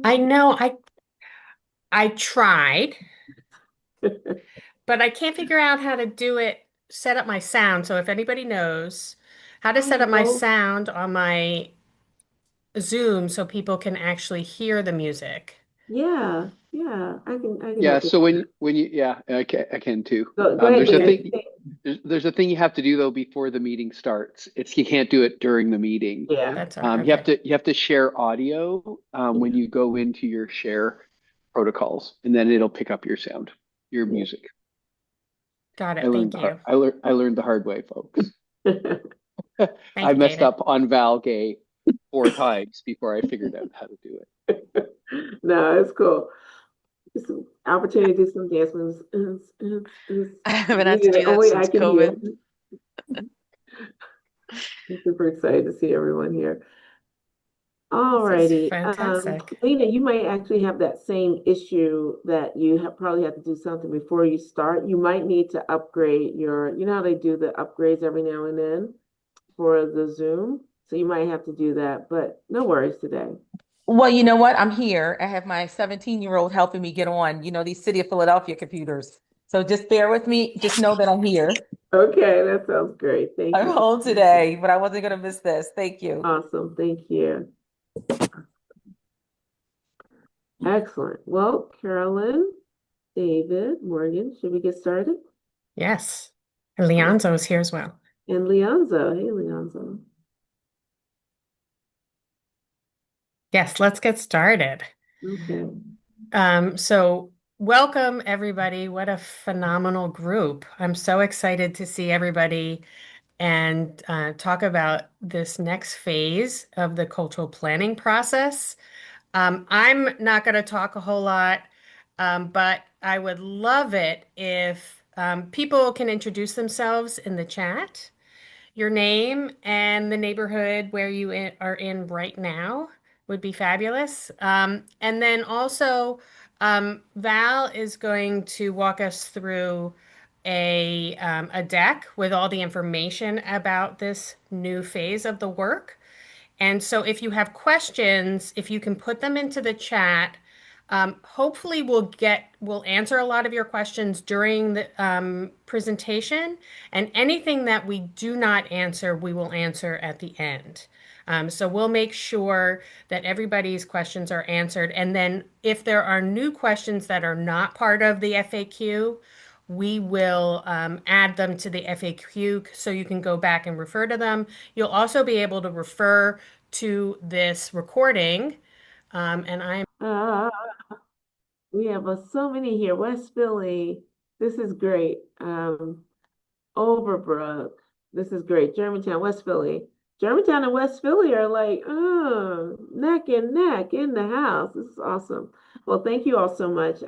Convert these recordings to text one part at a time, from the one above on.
I know I tried, but I can't figure out how to do it, set up my sound. So if anybody knows how to set up my Oh, sound on my Zoom so people can actually hear the music. yeah, yeah. I can Yeah, help you. so when you yeah, I can too. Go ahead, There's a David. thing there's a thing you have to do though before the meeting starts. It's you can't do it during the meeting. Yeah, That's all right. Okay. You have to share audio when yeah, you go into your share protocols, and then it'll pick up your sound, your yeah. music. Got it. Thank you. I learned the hard way, folks. Thank I you, messed David. up on Valgate 4 times before I figured out how to do it. No, it's cool. Some opportunity to do some dance moves. I haven't had to Music that do that only I since can hear. COVID. I'm super excited to see everyone here. This is Alrighty. fantastic. Lena, you might actually have that same issue that you have probably have to do something before you start. You might need to upgrade your, you know how they do the upgrades every now and then for the Zoom. So you might have to do that, but no worries today. Well, you know what? I'm here. I have my 17-year-old helping me get on, these City of Philadelphia computers. So just bear with me. Just know that I'm here. Okay, that sounds great. Thank I'm you. home today, but I wasn't going to miss this. Thank you. Awesome. Thank you. Excellent. Well, Carolyn, David, Morgan, should we get started? Yes. And Leonzo is here as well. And Leonzo. Hey, Leonzo. Yes, let's get started. Okay. So welcome everybody. What a phenomenal group. I'm so excited to see everybody and talk about this next phase of the cultural planning process. I'm not going to talk a whole lot, but I would love it if people can introduce themselves in the chat, your name and the neighborhood where you are in right now would be fabulous. And then also, Val is going to walk us through a deck with all the information about this new phase of the work. And so if you have questions, if you can put them into the chat, hopefully we'll answer a lot of your questions during the presentation, and anything that we do not answer, we will answer at the end. So we'll make sure that everybody's questions are answered. And then if there are new questions that are not part of the FAQ, we will add them to the FAQ so you can go back and refer to them. You'll also be able to refer to this recording. And I'm Uh, we have so many here. West Philly. This is great. Overbrook. This is great. Germantown, West Philly. Germantown and West Philly are like, neck and neck in the house. This is awesome. Well, thank you all so much.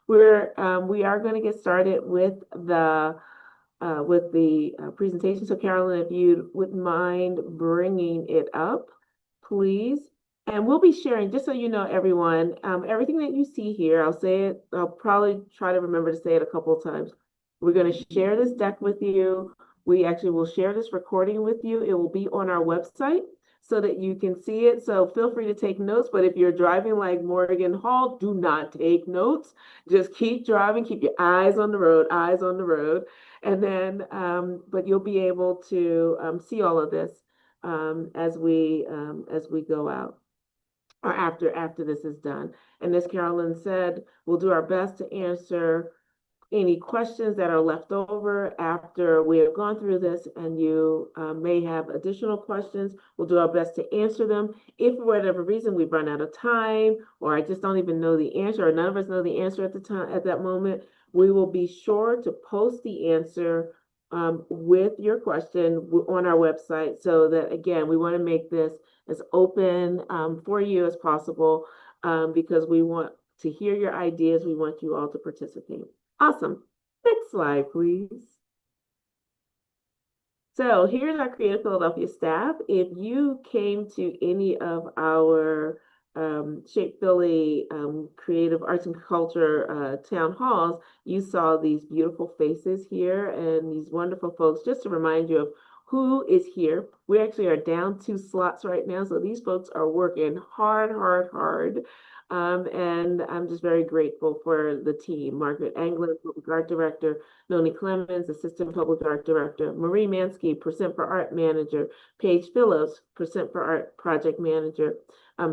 We are going to get started with the presentation. So, Carolyn, if you wouldn't mind bringing it up, please. And we'll be sharing, just so you know, everyone, everything that you see here, I'll say it, I'll probably try to remember to say it a couple of times. We're going to share this deck with you. We actually will share this recording with you. It will be on our website so that you can see it. So feel free to take notes. But if you're driving like Morgan Hall, do not take notes. Just keep driving, keep your eyes on the road, eyes on the road. And then, but you'll be able to see all of this as we go out or after this is done. And as Carolyn said, we'll do our best to answer any questions that are left over after we have gone through this, and you may have additional questions. We'll do our best to answer them. If for whatever reason we run out of time, or I just don't even know the answer, or none of us know the answer at the time at that moment, we will be sure to post the answer with your question on our website, so that again, we want to make this as open for you as possible, because we want to hear your ideas. We want you all to participate. Awesome. Next slide, please. So here's our Creative Philadelphia staff. If you came to any of our Shape Philly Creative Arts and Culture town halls, you saw these beautiful faces here and these wonderful folks, just to remind you of who is here. We actually are down 2 slots right now, so these folks are working hard, hard, hard. And I'm just very grateful for the team. Margaret Anglin, Public Art Director, Noni Clemens, Assistant Public Art Director, Marie Mansky, Percent for Art Manager, Paige Phillips, Percent for Art Project Manager,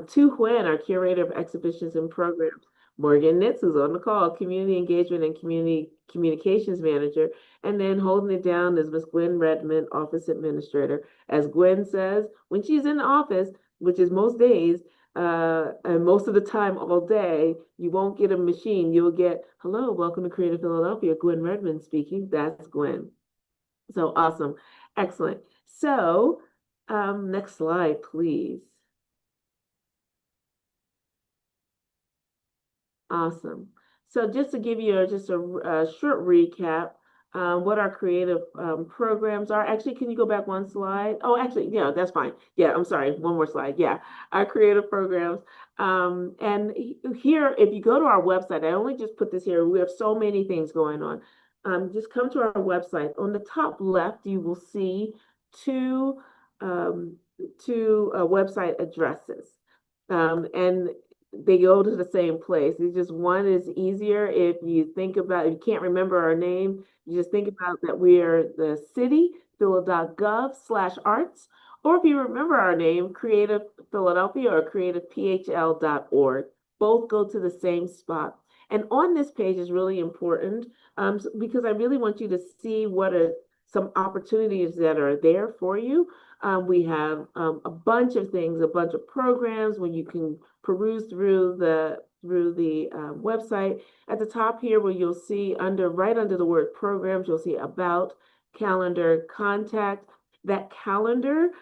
Tu Huyen, our Curator of Exhibitions and Programs, Morgan Nitz, who's on the call, Community Engagement and Community Communications Manager, and then holding it down is Ms. Gwen Redmond, Office Administrator. As Gwen says, when she's in the office, which is most days, and most of the time all day, you won't get a machine. You'll get, hello, welcome to Creative Philadelphia, Gwen Redmond speaking. That's Gwen. So awesome. Excellent. So next slide, please. Awesome. So just to give you just a short recap, what our creative programs are. Actually, can you go back one slide? Oh, actually, yeah, that's fine. Yeah, I'm sorry. One more slide. Yeah, our creative programs. And here, if you go to our website, I only just put this here. We have so many things going on. Just come to our website. On the top left, you will see two website addresses. And they go to the same place. It's just one is easier if you think about, if you can't remember our name, you just think about that we are the city, phila.gov/arts, or if you remember our name, Creative Philadelphia or creativephl.org. Both go to the same spot. And on this page is really important because I really want you to see what are some opportunities that are there for you. We have a bunch of things, a bunch of programs where you can peruse through the website. At the top here, where you'll see right under the word programs, you'll see about, calendar, contact. That calendar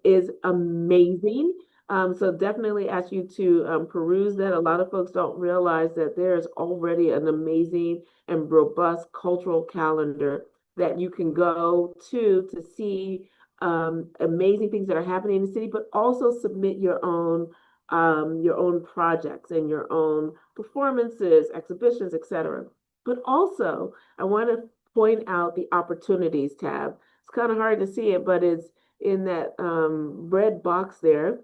is amazing. So definitely ask you to peruse that. A lot of folks don't realize that there's already an amazing and robust cultural calendar that you can go to see amazing things that are happening in the city, but also submit your own projects and your own performances, exhibitions, etc. But also, I want to point out the opportunities tab. It's kind of hard to see it, but it's in that red box there.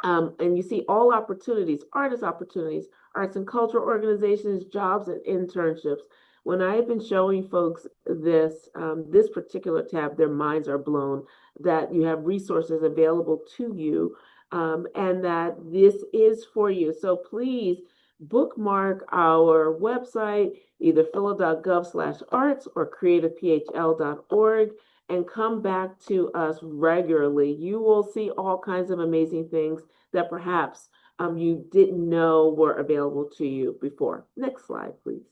And you see all opportunities, artist opportunities, arts and culture organizations, jobs and internships. When I've been showing folks this particular tab, their minds are blown that you have resources available to you and that this is for you. So please bookmark our website, either phila.gov/arts or creativephl.org, and come back to us regularly. You will see all kinds of amazing things that perhaps you didn't know were available to you before. Next slide, please.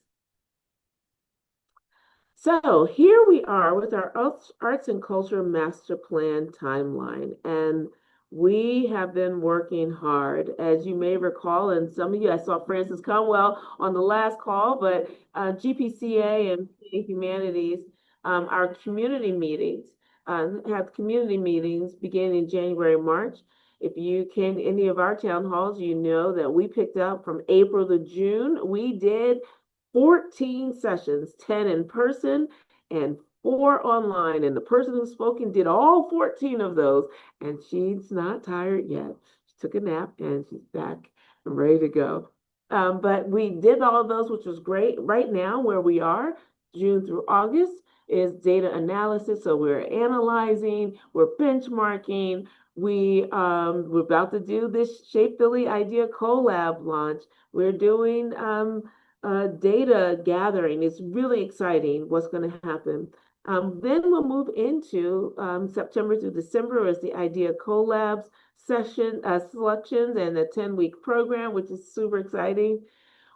So here we are with our Arts and Culture Master Plan timeline, and we have been working hard. As you may recall, and some of you, I saw Francis Conwell on the last call, but GPCA and Humanities, our community meetings, have community meetings beginning in January, March. If you came to any of our town halls, you know that we picked up from April to June. We did 14 sessions, 10 in person and 4 online. And the person who's spoken did all 14 of those. And she's not tired yet. She took a nap and she's back and ready to go. But we did all of those, which was great. Right now, where we are, June through August, is data analysis. So we're analyzing, we're benchmarking. We're about to do this Shape Philly Idea CoLab launch. We're doing data gathering. It's really exciting what's going to happen. Then we'll move into September through December as the Idea CoLABs session selections and a 10-week program, which is super exciting.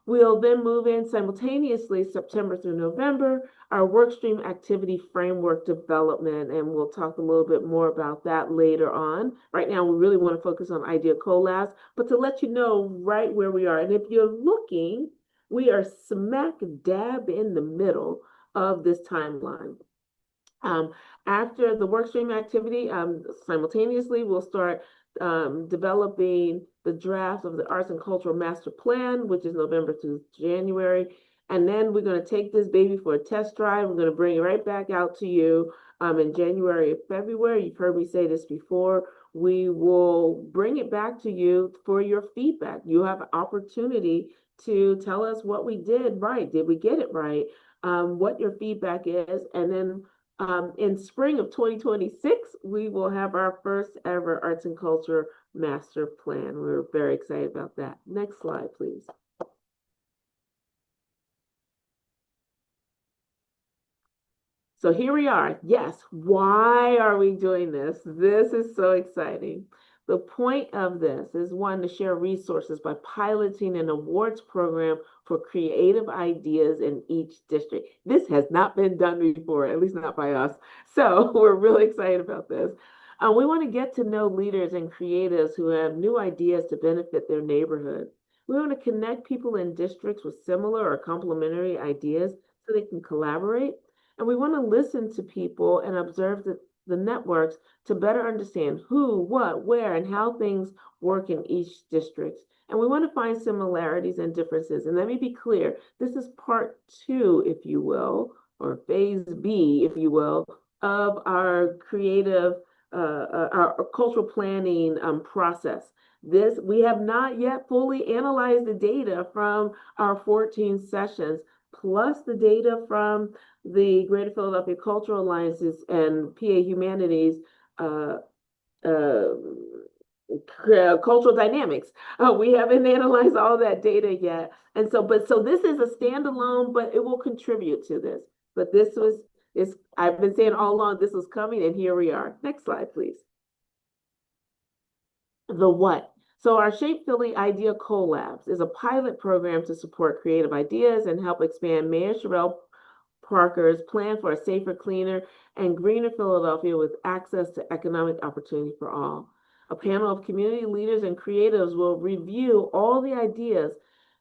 We'll then move in simultaneously September through November, our workstream activity framework development, and we'll talk a little bit more about that later on. Right now, we really want to focus on Idea CoLABs, but to let you know right where we are. And if you're looking, we are smack dab in the middle of this timeline. After the workstream activity, simultaneously, we'll start developing the draft of the Arts and Cultural Master Plan, which is November to January. And then we're going to take this baby for a test drive. We're going to bring it right back out to you in January and February. You've heard me say this before. We will bring it back to you for your feedback. You have an opportunity to tell us what we did right. Did we get it right? What your feedback is. And then in spring of 2026, we will have our first ever Arts and Culture Master Plan. We're very excited about that. Next slide, please. So here we are. Yes, why are we doing this? This is so exciting. The point of this is, one, to share resources by piloting an awards program for creative ideas in each district. This has not been done before, at least not by us. So we're really excited about this. We want to get to know leaders and creatives who have new ideas to benefit their neighborhood. We want to connect people in districts with similar or complementary ideas so they can collaborate. And we want to listen to people and observe the networks to better understand who, what, where, and how things work in each district. And we want to find similarities and differences. And let me be clear, this is part 2, if you will, or phase B, if you will, of our creative, our cultural planning process. We have not yet fully analyzed the data from our 14 sessions, plus the data from the Greater Philadelphia Cultural Alliances and PA Humanities cultural dynamics. We haven't analyzed all that data yet. And so this is a standalone, but it will contribute to this. But I've been saying all along this was coming, and here we are. Next slide, please. The what? So our Shape Philly Idea CoLABs is a pilot program to support creative ideas and help expand Mayor Sherelle Parker's plan for a safer, cleaner, and greener Philadelphia with access to economic opportunity for all. A panel of community leaders and creatives will review all the ideas.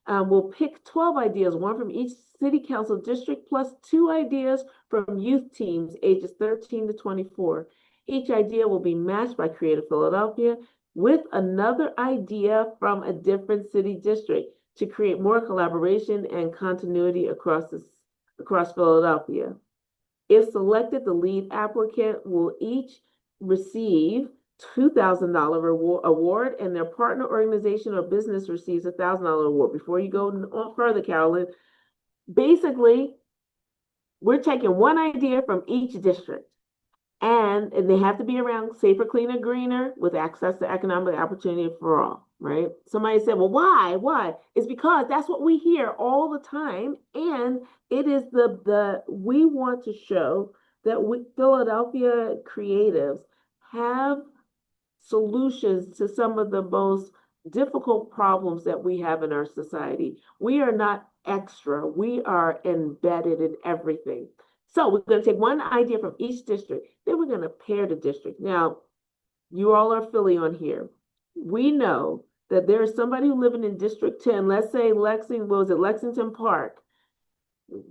We'll pick 12 ideas, one from each city council district, plus 2 ideas from youth teams ages 13 to 24. Each idea will be matched by Creative Philadelphia with another idea from a different city district to create more collaboration and continuity across Philadelphia. If selected, the lead applicant will each receive $2,000 award, and their partner organization or business receives a $1,000 award. Before you go further, Carolyn, basically, we're taking one idea from each district, and they have to be around safer, cleaner, greener with access to economic opportunity for all, right? Somebody said, well, why? Why? It's because that's what we hear all the time. And it is we want to show that Philadelphia creatives have solutions to some of the most difficult problems that we have in our society. We are not extra. We are embedded in everything. So we're going to take one idea from each district, then we're going to pair the district. Now, you all are Philly on here. We know that there is somebody who living in District 10, let's say Lexington Park.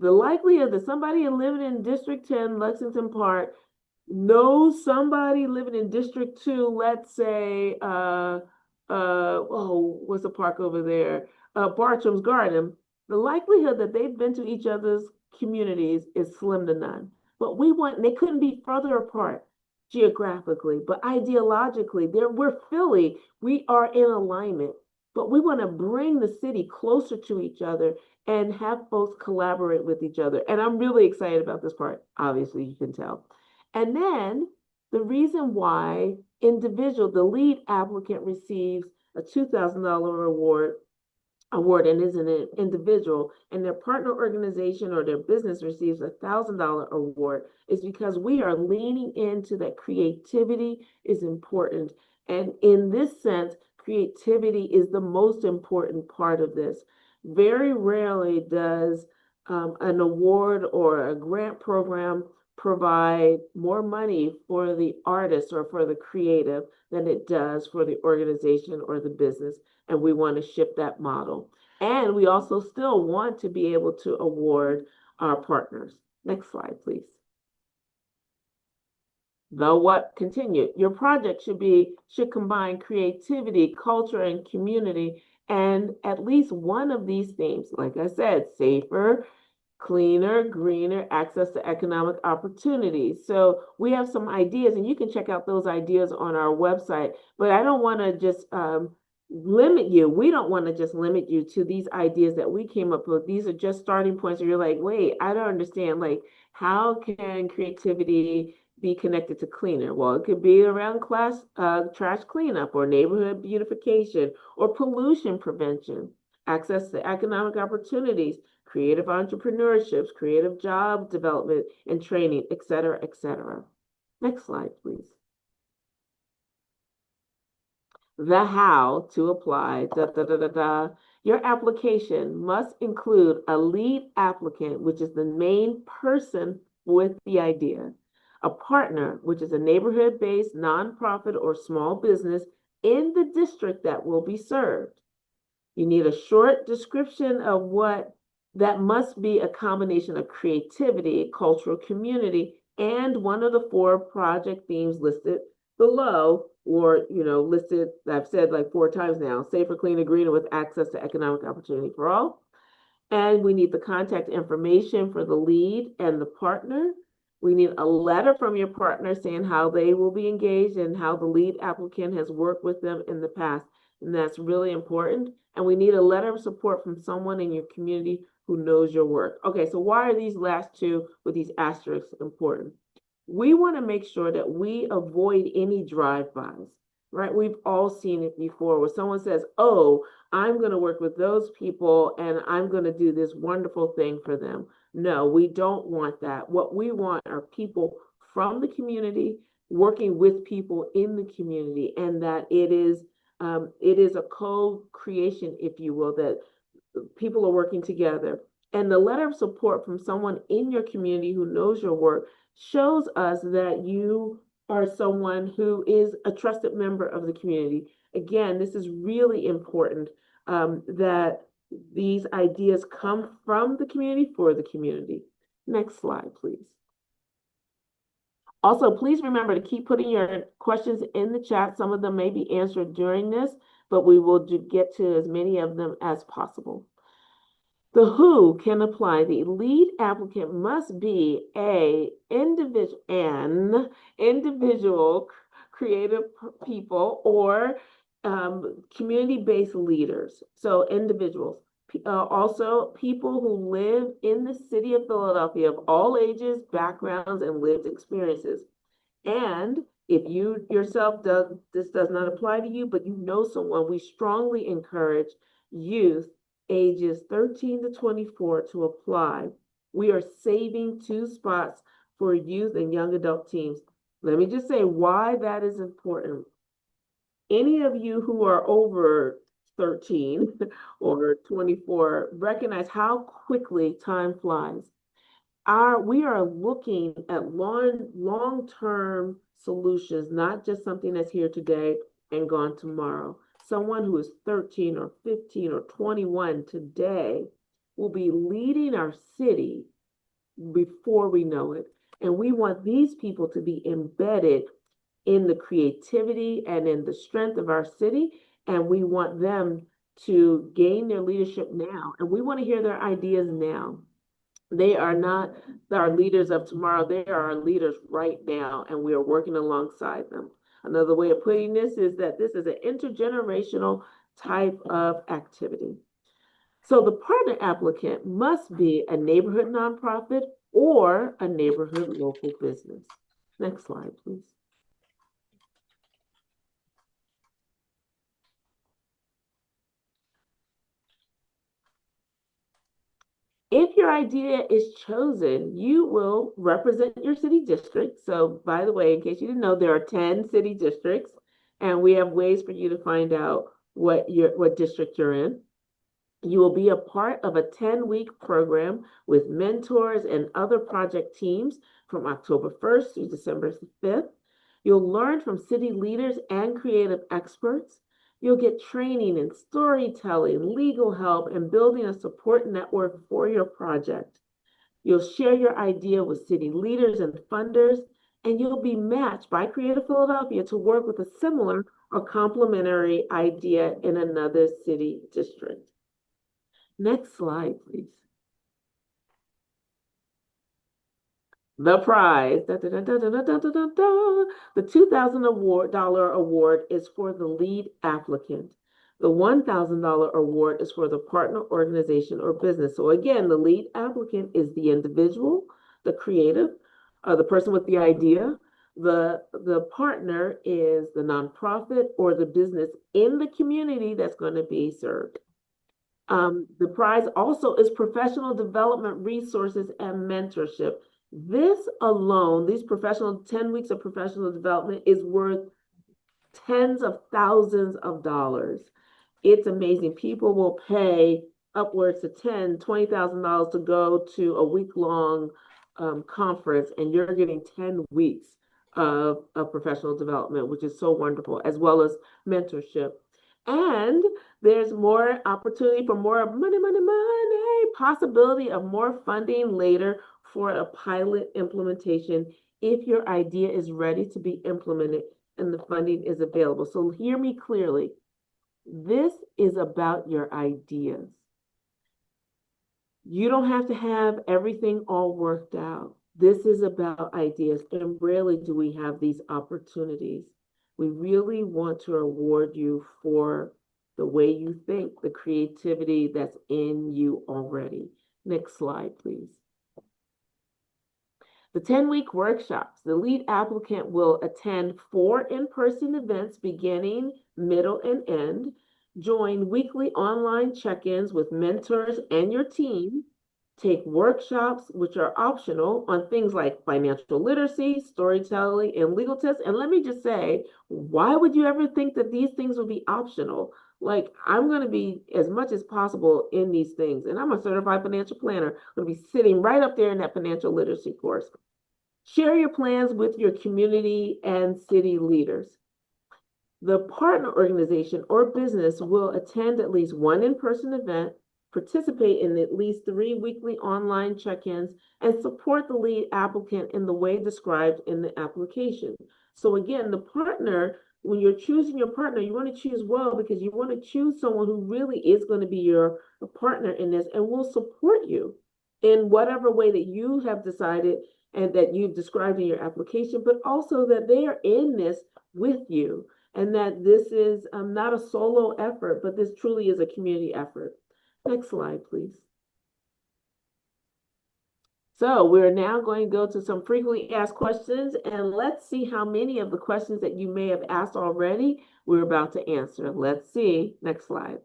The likelihood that somebody living in District 10, Lexington Park, knows somebody living in District 2, let's say, what's the park over there? Bartram's Garden. The likelihood that they've been to each other's communities is slim to none. But they couldn't be further apart geographically, but ideologically, we're Philly. We are in alignment, but we want to bring the city closer to each other and have folks collaborate with each other. And I'm really excited about this part. Obviously, you can tell. And then the reason why the lead applicant receives a $2,000 award and is an individual, and their partner organization or their business receives a $1,000 award is because we are leaning into that creativity is important. And in this sense, creativity is the most important part of this. Very rarely does an award or a grant program provide more money for the artist or for the creative than it does for the organization or the business. And we want to shift that model. And we also still want to be able to award our partners. Next slide, please. Continue. Your project should combine creativity, culture, and community, and at least one of these themes. Like I said, safer, cleaner, greener, access to economic opportunities. So we have some ideas, and you can check out those ideas on our website. But I don't want to just limit you. We don't want to just limit you to these ideas that we came up with. These are just starting points where you're like, wait, I don't understand. Like, how can creativity be connected to cleaner? Well, it could be around trash cleanup or neighborhood beautification or pollution prevention, access to economic opportunities, creative entrepreneurships, creative job development and training, et cetera, et cetera. Next slide, please. The how to apply, da, da, da, da, da. Your application must include a lead applicant, which is the main person with the idea, a partner, which is a neighborhood-based nonprofit or small business in the district that will be served. You need a short description of what that must be a combination of creativity, cultural community, and one of the 4 project themes listed below, or listed, I've said like 4 times now: safer, cleaner, greener with access to economic opportunity for all. And we need the contact information for the lead and the partner. We need a letter from your partner saying how they will be engaged and how the lead applicant has worked with them in the past. And that's really important. And we need a letter of support from someone in your community who knows your work. Okay, so why are these last 2 with these asterisks important? We want to make sure that we avoid any drive-bys, right? We've all seen it before where someone says, oh, I'm going to work with those people and I'm going to do this wonderful thing for them. No, we don't want that. What we want are people from the community working with people in the community, and that it is a co-creation, if you will, that people are working together. And the letter of support from someone in your community who knows your work shows us that you are someone who is a trusted member of the community. Again, this is really important, that these ideas come from the community for the community. Next slide, please. Also, please remember to keep putting your questions in the chat. Some of them may be answered during this, but we will get to as many of them as possible. The who can apply. The lead applicant must be an individual creative people or community-based leaders. So individuals. Also, people who live in the city of Philadelphia of all ages, backgrounds, and lived experiences. And if you yourself this does not apply to you, but you know someone, we strongly encourage youth ages 13 to 24 to apply. We are saving 2 spots for youth and young adult teams. Let me just say why that is important. Any of you who are over 13 or 24 recognize how quickly time flies. We are looking at long-term solutions, not just something that's here today and gone tomorrow. Someone who is 13 or 15 or 21 today will be leading our city before we know it. And we want these people to be embedded in the creativity and in the strength of our city. And we want them to gain their leadership now. And we want to hear their ideas now. They are not our leaders of tomorrow. They are our leaders right now, and we are working alongside them. Another way of putting this is that this is an intergenerational type of activity. So the partner applicant must be a neighborhood nonprofit or a neighborhood local business. Next slide, please. If your idea is chosen, you will represent your city district. So by the way, in case you didn't know, there are 10 city districts, and we have ways for you to find out what district you're in. You will be a part of a 10-week program with mentors and other project teams from October 1st through December 5th. You'll learn from city leaders and creative experts. You'll get training in storytelling, legal help, and building a support network for your project. You'll share your idea with city leaders and funders, and you'll be matched by Creative Philadelphia to work with a similar or complementary idea in another city district. Next slide, please. The prize, da, da, da, da, da, da, da, da, da. The $2,000 award is for the lead applicant. The $1,000 award is for the partner organization or business. So again, the lead applicant is the individual, the creative, the person with the idea. The partner is the nonprofit or the business in the community that's going to be served. The prize also is professional development resources and mentorship. This alone, these 10 weeks of professional development is worth tens of thousands of dollars. It's amazing. People will pay upwards to $20,000 to go to a week-long conference, and you're getting 10 weeks of professional development, which is so wonderful, as well as mentorship. And there's more opportunity for more money, money, money, possibility of more funding later for a pilot implementation if your idea is ready to be implemented and the funding is available. So hear me clearly. This is about your ideas. You don't have to have everything all worked out. This is about ideas, and rarely do we have these opportunities. We really want to reward you for the way you think, the creativity that's in you already. Next slide, please. The 10-week workshops, the lead applicant will attend 4 in-person events beginning, middle, and end, join weekly online check-ins with mentors and your team, take workshops, which are optional, on things like financial literacy, storytelling, and legal tips. And let me just say, why would you ever think that these things would be optional? Like, I'm going to be as much as possible in these things. And I'm a certified financial planner. I'm going to be sitting right up there in that financial literacy course. Share your plans with your community and city leaders. The partner organization or business will attend at least one in-person event, participate in at least 3 weekly online check-ins, and support the lead applicant in the way described in the application. So again, the partner, when you're choosing your partner, you want to choose well because you want to choose someone who really is going to be your partner in this and will support you in whatever way that you have decided and that you've described in your application, but also that they are in this with you and that this is not a solo effort, but this truly is a community effort. Next slide, please. So we're now going to go to some frequently asked questions, and let's see how many of the questions that you may have asked already we're about to answer. Let's see. Next slide.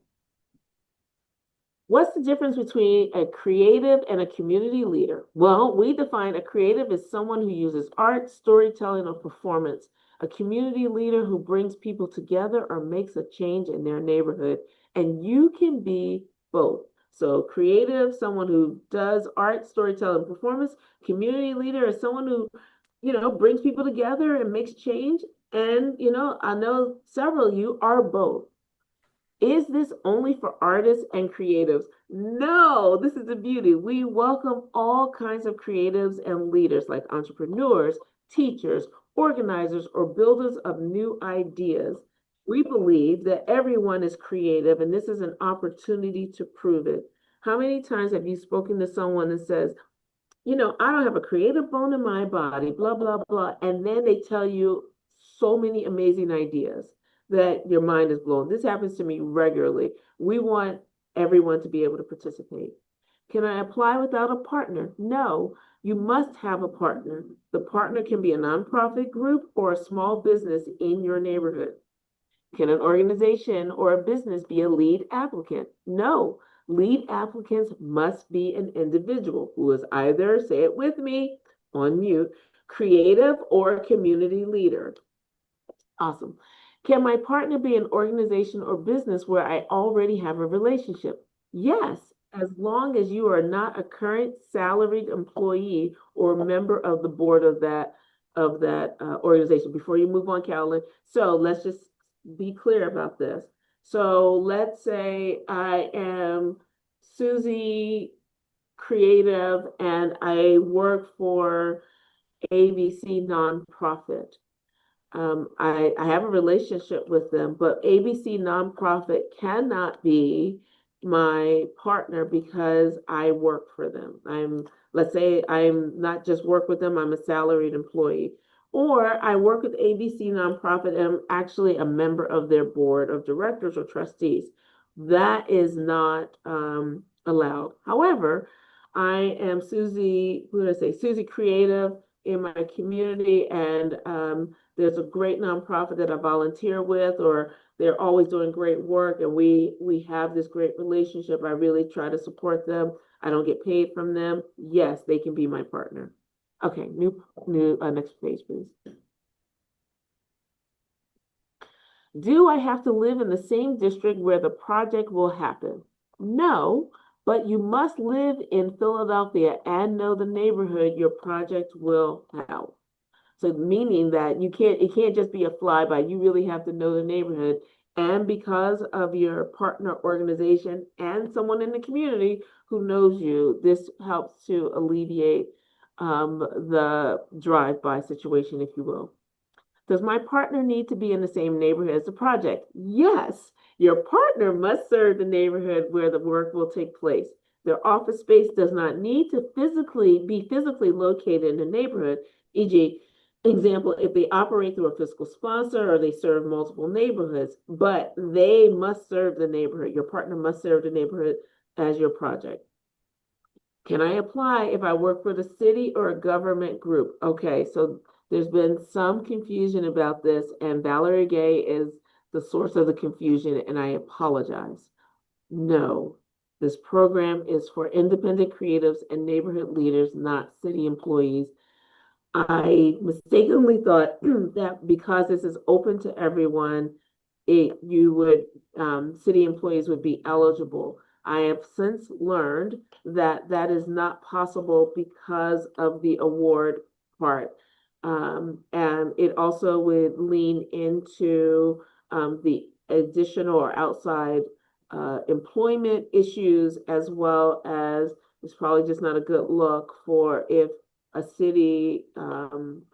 What's the difference between a creative and a community leader? Well, we define a creative as someone who uses art, storytelling, or performance. A community leader who brings people together or makes a change in their neighborhood. And you can be both. So creative, someone who does art, storytelling, performance. Community leader is someone who, brings people together and makes change. And, I know several of you are both. Is this only for artists and creatives? No, this is the beauty. We welcome all kinds of creatives and leaders like entrepreneurs, teachers, organizers, or builders of new ideas. We believe that everyone is creative, and this is an opportunity to prove it. How many times have you spoken to someone that says, I don't have a creative bone in my body, blah, blah, blah, and then they tell you so many amazing ideas that your mind is blown. This happens to me regularly. We want everyone to be able to participate. Can I apply without a partner? No, you must have a partner. The partner can be a nonprofit group or a small business in your neighborhood. Can an organization or a business be a lead applicant? No, lead applicants must be an individual who is either, say it with me, on mute, creative or a community leader. Awesome. Can my partner be an organization or business where I already have a relationship? Yes, as long as you are not a current salaried employee or member of the board of that organization. Before you move on, Carolyn, so let's just be clear about this. So let's say I am Susie Creative and I work for ABC Nonprofit. I have a relationship with them, but ABC Nonprofit cannot be my partner because I work for them. Let's say I'm not just work with them, I'm a salaried employee. Or I work with ABC nonprofit and I'm actually a member of their board of directors or trustees. That is not allowed. However, I am Susie, who did I say? Susie Creative in my community, and there's a great nonprofit that I volunteer with, or they're always doing great work, and we have this great relationship. I really try to support them. I don't get paid from them. Yes, they can be my partner. Okay, new next page, please. Do I have to live in the same district where the project will happen? No, but you must live in Philadelphia and know the neighborhood your project will help. So meaning that it can't just be a flyby. You really have to know the neighborhood. And because of your partner organization and someone in the community who knows you, this helps to alleviate the drive-by situation, if you will. Does my partner need to be in the same neighborhood as the project? Yes, your partner must serve the neighborhood where the work will take place. Their office space does not need to be physically located in the neighborhood, e.g., example, if they operate through a fiscal sponsor or they serve multiple neighborhoods, but they must serve the neighborhood. Your partner must serve the neighborhood as your project. Can I apply if I work for the city or a government group? Okay, so there's been some confusion about this, and Valerie Gay is the source of the confusion, and I apologize. No, this program is for independent creatives and neighborhood leaders, not city employees. I mistakenly thought that because this is open to everyone, city employees would be eligible. I have since learned that that is not possible because of the award part. And it also would lean into the additional or outside employment issues, as well as it's probably just not a good look for if a city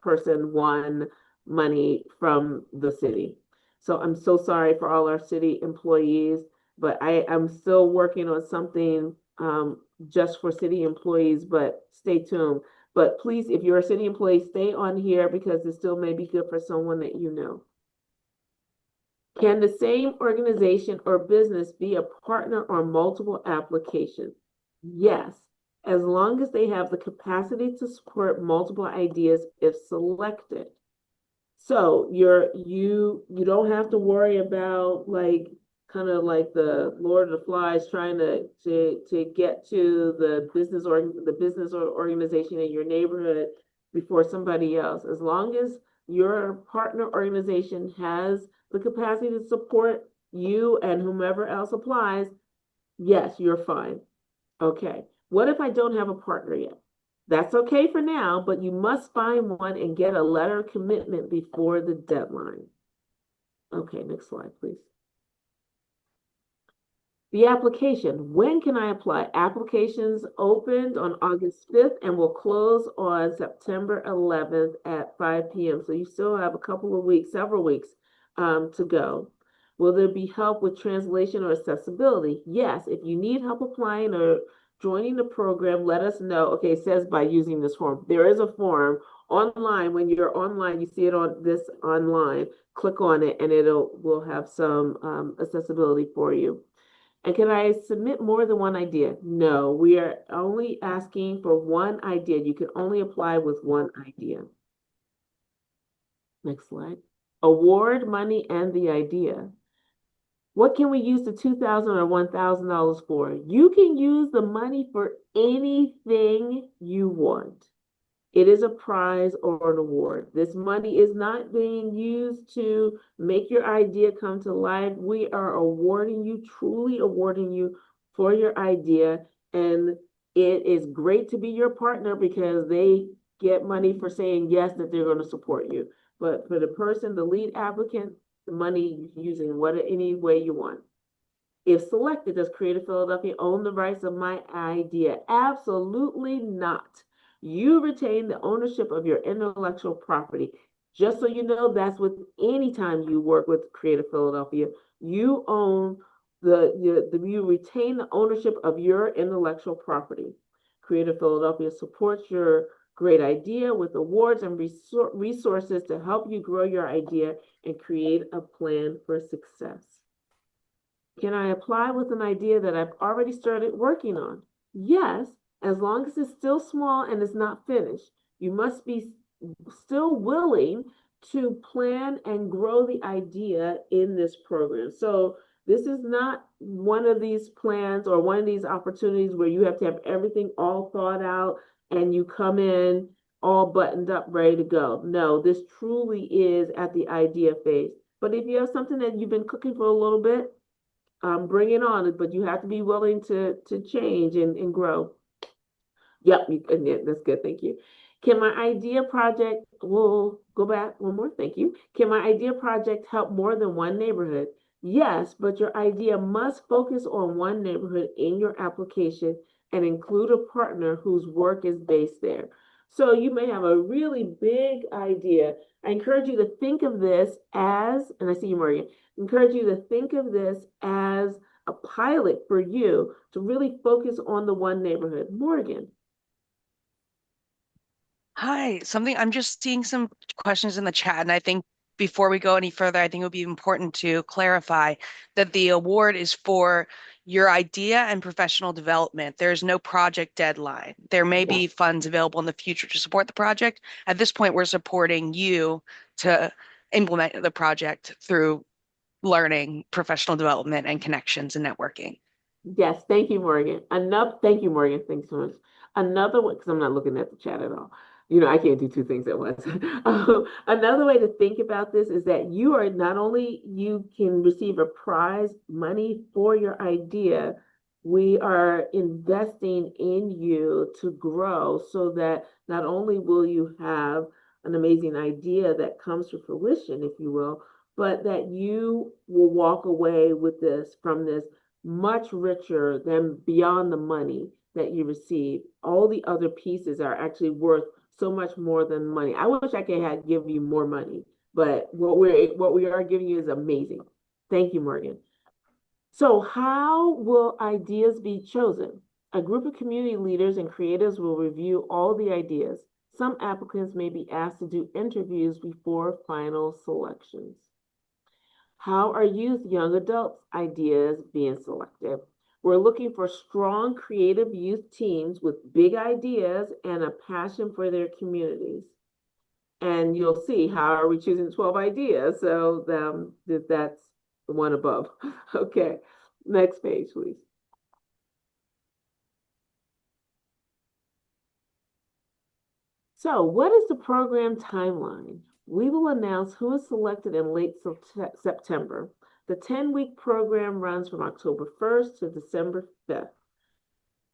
person won money from the city. So I'm so sorry for all our city employees, but I'm still working on something just for city employees, but stay tuned. But please, if you're a city employee, stay on here because it still may be good for someone that you know. Can the same organization or business be a partner on multiple applications? Yes, as long as they have the capacity to support multiple ideas if selected. So you don't have to worry about like kind of like the Lord of the Flies trying to get to the business or organization in your neighborhood before somebody else. As long as your partner organization has the capacity to support you and whomever else applies, yes, you're fine. Okay. What if I don't have a partner yet? That's okay for now, but you must find one and get a letter of commitment before the deadline. Okay, next slide, please. The application. When can I apply? Applications opened on August 5th and will close on September 11th at 5 p.m. So you still have a couple of weeks, several weeks to go. Will there be help with translation or accessibility? Yes, if you need help applying or joining the program, let us know. Okay, it says by using this form. There is a form online. When you're online, you see it on this online. Click on it and will have some accessibility for you. And can I submit more than one idea? No, we are only asking for one idea. You can only apply with one idea. Next slide. Award money and the idea. What can we use the $2,000 or $1,000 for? You can use the money for anything you want. It is a prize or an award. This money is not being used to make your idea come to life. We are awarding you, truly awarding you for your idea. And it is great to be your partner because they get money for saying yes, that they're going to support you. But for the person, the lead applicant, the money you can use in any way you want. If selected, does Creative Philadelphia own the rights of my idea? Absolutely not. You retain the ownership of your intellectual property. Just so you know, that's with any time you work with Creative Philadelphia, you own you retain the ownership of your intellectual property. Creative Philadelphia supports your great idea with awards and resources to help you grow your idea and create a plan for success. Can I apply with an idea that I've already started working on? Yes, as long as it's still small and is not finished. You must be still willing to plan and grow the idea in this program. So this is not one of these plans or one of these opportunities where you have to have everything all thought out and you come in all buttoned up, ready to go. No, this truly is at the idea phase. But if you have something that you've been cooking for a little bit, bring it on, but you have to be willing to change and grow. Yep, yeah, that's good. Thank you. Can my idea project, we'll go back one more. Thank you. Can my idea project help more than one neighborhood? Yes, but your idea must focus on one neighborhood in your application and include a partner whose work is based there. So you may have a really big idea. I encourage you to think of this as, and I see you, Morgan, encourage you to think of this as a pilot for you to really focus on the one neighborhood. Morgan. Hi, I'm just seeing some questions in the chat, and I think before we go any further, I think it would be important to clarify that the award is for your idea and professional development. There's no project deadline. There may be funds available in the future to support the project. At this point, we're supporting you to implement the project through learning, professional development, and connections and networking. Yes, thank you, Morgan. Thank you, Morgan. Thanks so much. Another one, because I'm not looking at the chat at all. You know, I can't do two things at once. Another way to think about this is that you are not only you can receive a prize money for your idea, we are investing in you to grow so that not only will you have an amazing idea that comes to fruition, if you will, but that you will walk away with this from this much richer than beyond the money that you receive. All the other pieces are actually worth so much more than money. I wish I could have give you more money, but what we are giving you is amazing. Thank you, Morgan. So how will ideas be chosen? A group of community leaders and creatives will review all the ideas. Some applicants may be asked to do interviews before final selections. How are youth, young adults ideas being selected? We're looking for strong, creative youth teams with big ideas and a passion for their communities. And you'll see how are we choosing 12 ideas. So that's the one above. Okay, next page, please. So what is the program timeline? We will announce who is selected in late September. The 10-week program runs from October 1st to December 5th.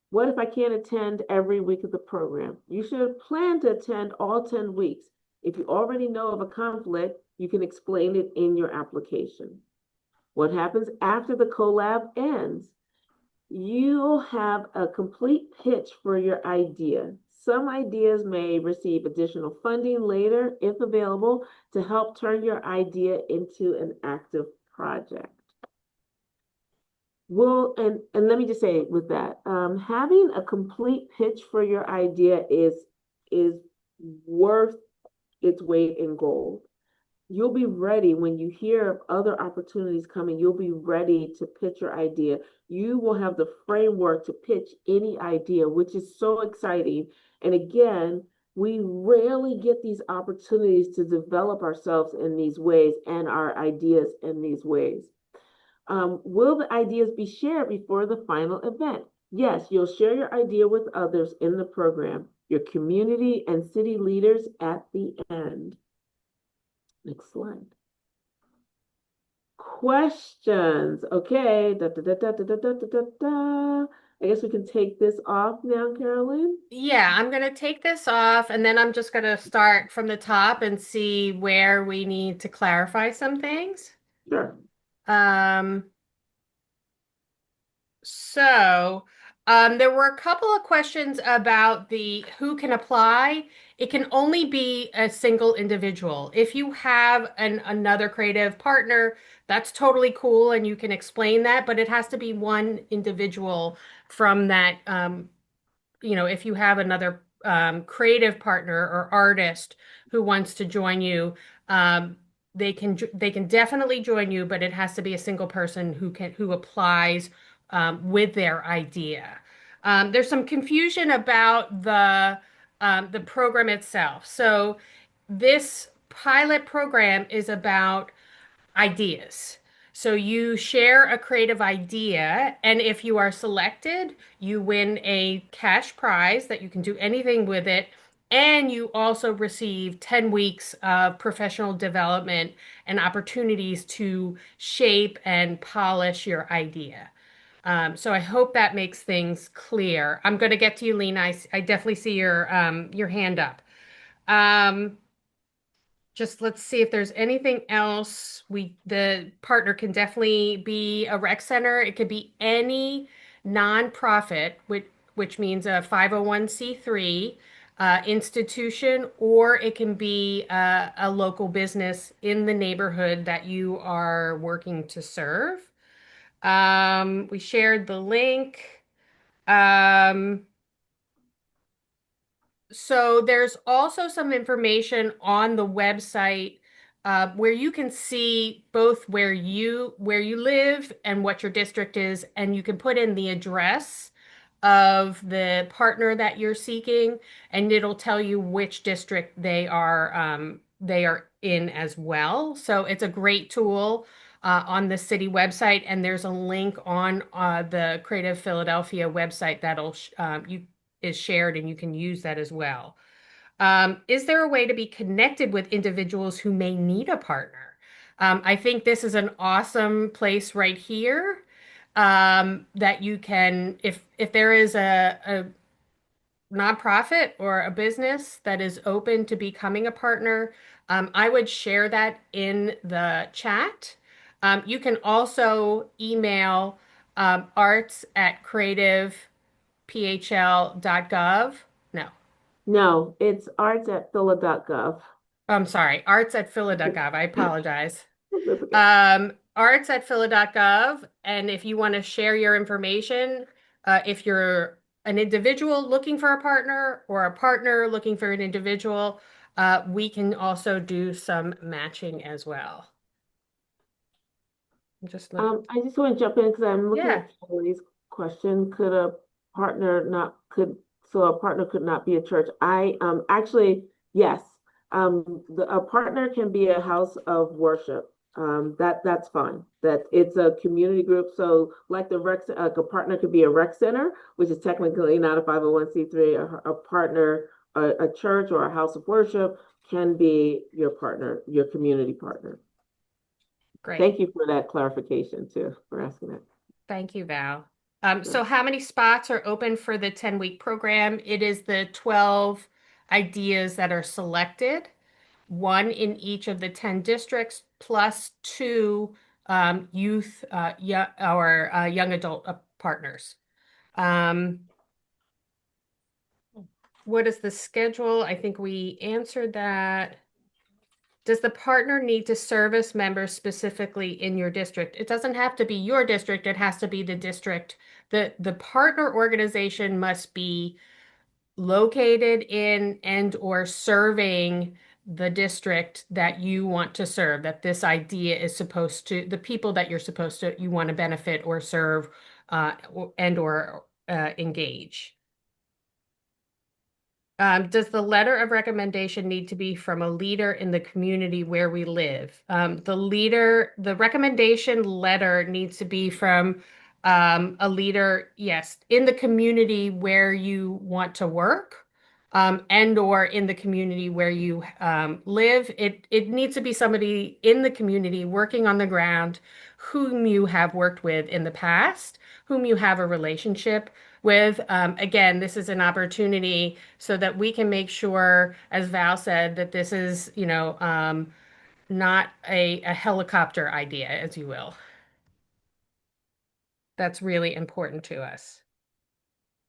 What if I can't attend every week of the program? You should plan to attend all 10 weeks. If you already know of a conflict, you can explain it in your application. What happens after the CoLAB ends? You'll have a complete pitch for your idea. Some ideas may receive additional funding later, if available, to help turn your idea into an active project. Well, and let me just say with that, having a complete pitch for your idea is worth its weight in gold. You'll be ready when you hear of other opportunities coming. You'll be ready to pitch your idea. You will have the framework to pitch any idea, which is so exciting. And again, we rarely get these opportunities to develop ourselves in these ways and our ideas in these ways. Will the ideas be shared before the final event? Yes, you'll share your idea with others in the program, your community and city leaders at the end. Next slide. Questions. Okay. I guess we can take this off now, Carolyn. Yeah, I'm going to take this off and then I'm just going to start from the top and see where we need to clarify some things. Sure. Um, so There were a couple of questions about the who can apply. It can only be a single individual. If you have another creative partner, that's totally cool and you can explain that, but it has to be one individual from that if you have another creative partner or artist who wants to join you, um, they can definitely join you, but it has to be a single person who applies with their idea. There's some confusion about the program itself. So this pilot program is about ideas. So you share a creative idea, and if you are selected, you win a cash prize that you can do anything with it. And you also receive 10 weeks of professional development and opportunities to shape and polish your idea. So I hope that makes things clear. I'm going to get to you, Lena. I definitely see your hand up. Um, just let's see if there's anything else. The partner can definitely be a rec center. It could be any nonprofit, which means a 501(c)(3) institution, or it can be a local business in the neighborhood that you are working to serve. We shared the link. Um, So there's also some information on the website where you can see both where you live and what your district is, and you can put in the address of the partner that you're seeking, and it'll tell you which district they are in as well. So it's a great tool on the city website, and there's a link on the Creative Philadelphia website that'll you is shared and you can use that as well. Is there a way to be connected with individuals who may need a partner? I think this is an awesome place right here that you can, if there is a nonprofit or a business that is open to becoming a partner, I would share that in the chat. You can also email arts at creativephl.gov. No, No, it's arts@phila.gov. I'm sorry, arts at phila.gov. I apologize. That's okay. Arts at phila.gov. And if you want to share your information, if you're an individual looking for a partner or a partner looking for an individual, we can also do some matching as well. Just look. I just want to jump in because I'm looking Yeah. at Kelly's question. So a partner could not be a church? Actually, yes. A partner can be a house of worship. That's fine. That it's a community group. So like a partner could be a rec center, which is technically not a 501(c)(3. A partner, a church or a house of worship can be your partner, your community partner. Great. Thank you for that clarification too, for asking that. Thank you, Val. Sure. So how many spots are open for the 10-week program? It is the 12 ideas that are selected, one in each of the 10 districts, plus two young adult partners. Um, what is the schedule? I think we answered that. Does the partner need to service members specifically in your district? It doesn't have to be your district, it has to be the district. The partner organization must be located in and or serving the district that you want to serve, that this idea is supposed to, the people that you want to benefit or serve and or engage. Does the letter of recommendation need to be from a leader in the community where we live? The recommendation letter needs to be from a leader, yes, in the community where you want to work, and or in the community where you live. It needs to be somebody in the community working on the ground whom you have worked with in the past, whom you have a relationship with. Again, this is an opportunity so that we can make sure, as Val said, that this is, not a helicopter idea, as you will. That's really important to us.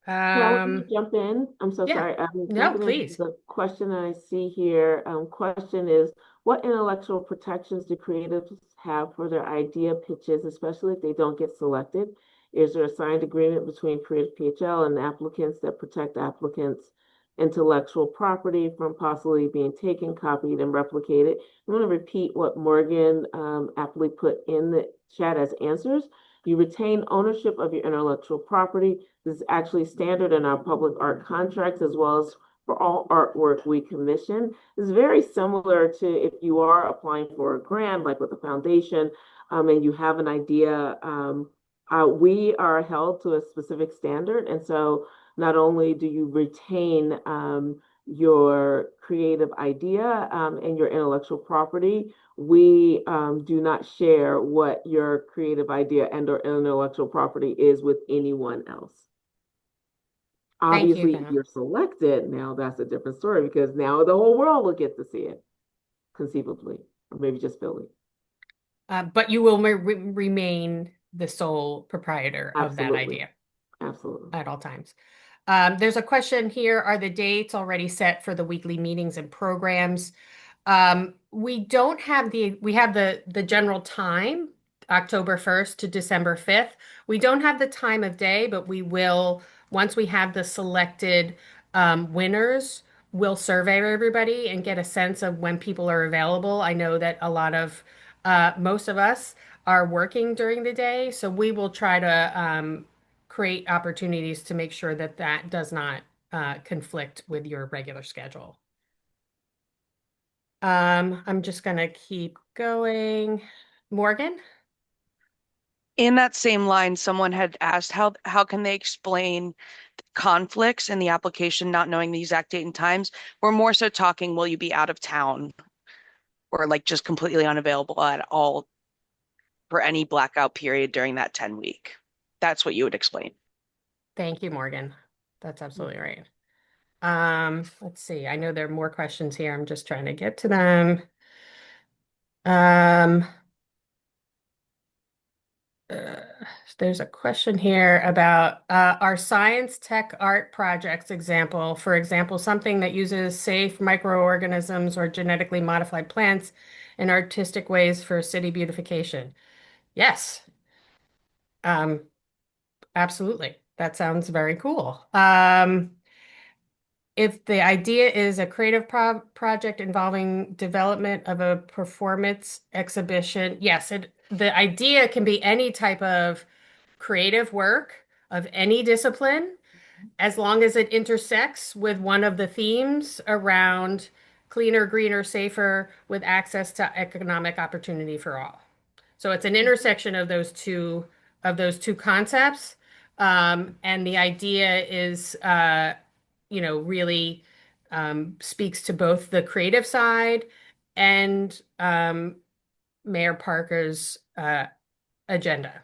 Carol, let me Um, jump in. I'm so yeah, sorry. I'm no, jumping into please. the question I see here. Question is, what intellectual protections do creatives have for their idea pitches, especially if they don't get selected? Is there a signed agreement between Creative PHL and applicants that protect applicants' intellectual property from possibly being taken, copied, and replicated? I'm going to repeat what Morgan aptly put in the chat as answers. You retain ownership of your intellectual property. This is actually standard in our public art contracts as well as for all artwork we commission. It's very similar to if you are applying for a grant, like with a foundation, and you have an idea. We are held to a specific standard, and so not only do you retain your creative idea and your intellectual property, we do not share what your creative idea and or intellectual property is with anyone else. Thank you, Obviously, if Val. you're selected, now that's a different story because now the whole world will get to see it, conceivably, or maybe just Philly. But you will remain the sole proprietor of that Absolutely. idea Absolutely. at all times. There's a question here. Are the dates already set for the weekly meetings and programs? We don't have we have the general time, October 1st to December 5th. We don't have the time of day, but we will, once we have the selected winners, we'll survey everybody and get a sense of when people are available. I know that most of us are working during the day, so we will try to create opportunities to make sure that that does not conflict with your regular schedule. I'm just gonna keep going. Morgan? In that same line, someone had asked how can they explain conflicts in the application, not knowing the exact date and times? We're more so talking, will you be out of town or like just completely unavailable at all for any blackout period during that 10 week? That's what you would explain. Thank you, Morgan. That's absolutely right. Let's see. I know there are more questions here. I'm just trying to get to them. Um, uh, there's a question here about our science tech art projects example. For example, something that uses safe microorganisms or genetically modified plants in artistic ways for city beautification. Yes. Um, Absolutely. That sounds very cool. If the idea is a creative project involving development of a performance exhibition, yes, the idea can be any type of creative work of any discipline, as long as it intersects with one of the themes around cleaner, greener, safer, with access to economic opportunity for all. So it's an intersection of those two concepts. And the idea is really speaks to both the creative side and Mayor Parker's agenda.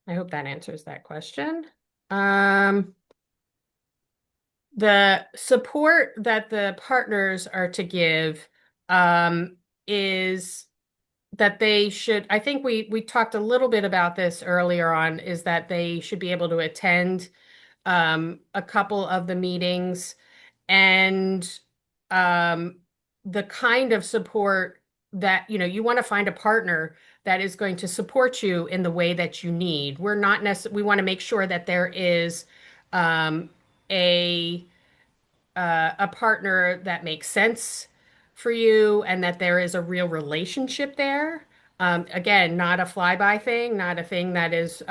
I hope that answers that question. Um, the support that the partners are to give is that they should, I think we talked a little bit about this earlier on, is that they should be able to attend a couple of the meetings and um, the kind of support that, you want to find a partner that is going to support you in the way that you need. We're not necessarily, we want to make sure that there is um, a a partner that makes sense for you and that there is a real relationship there. Again, not a flyby thing, not a thing that is,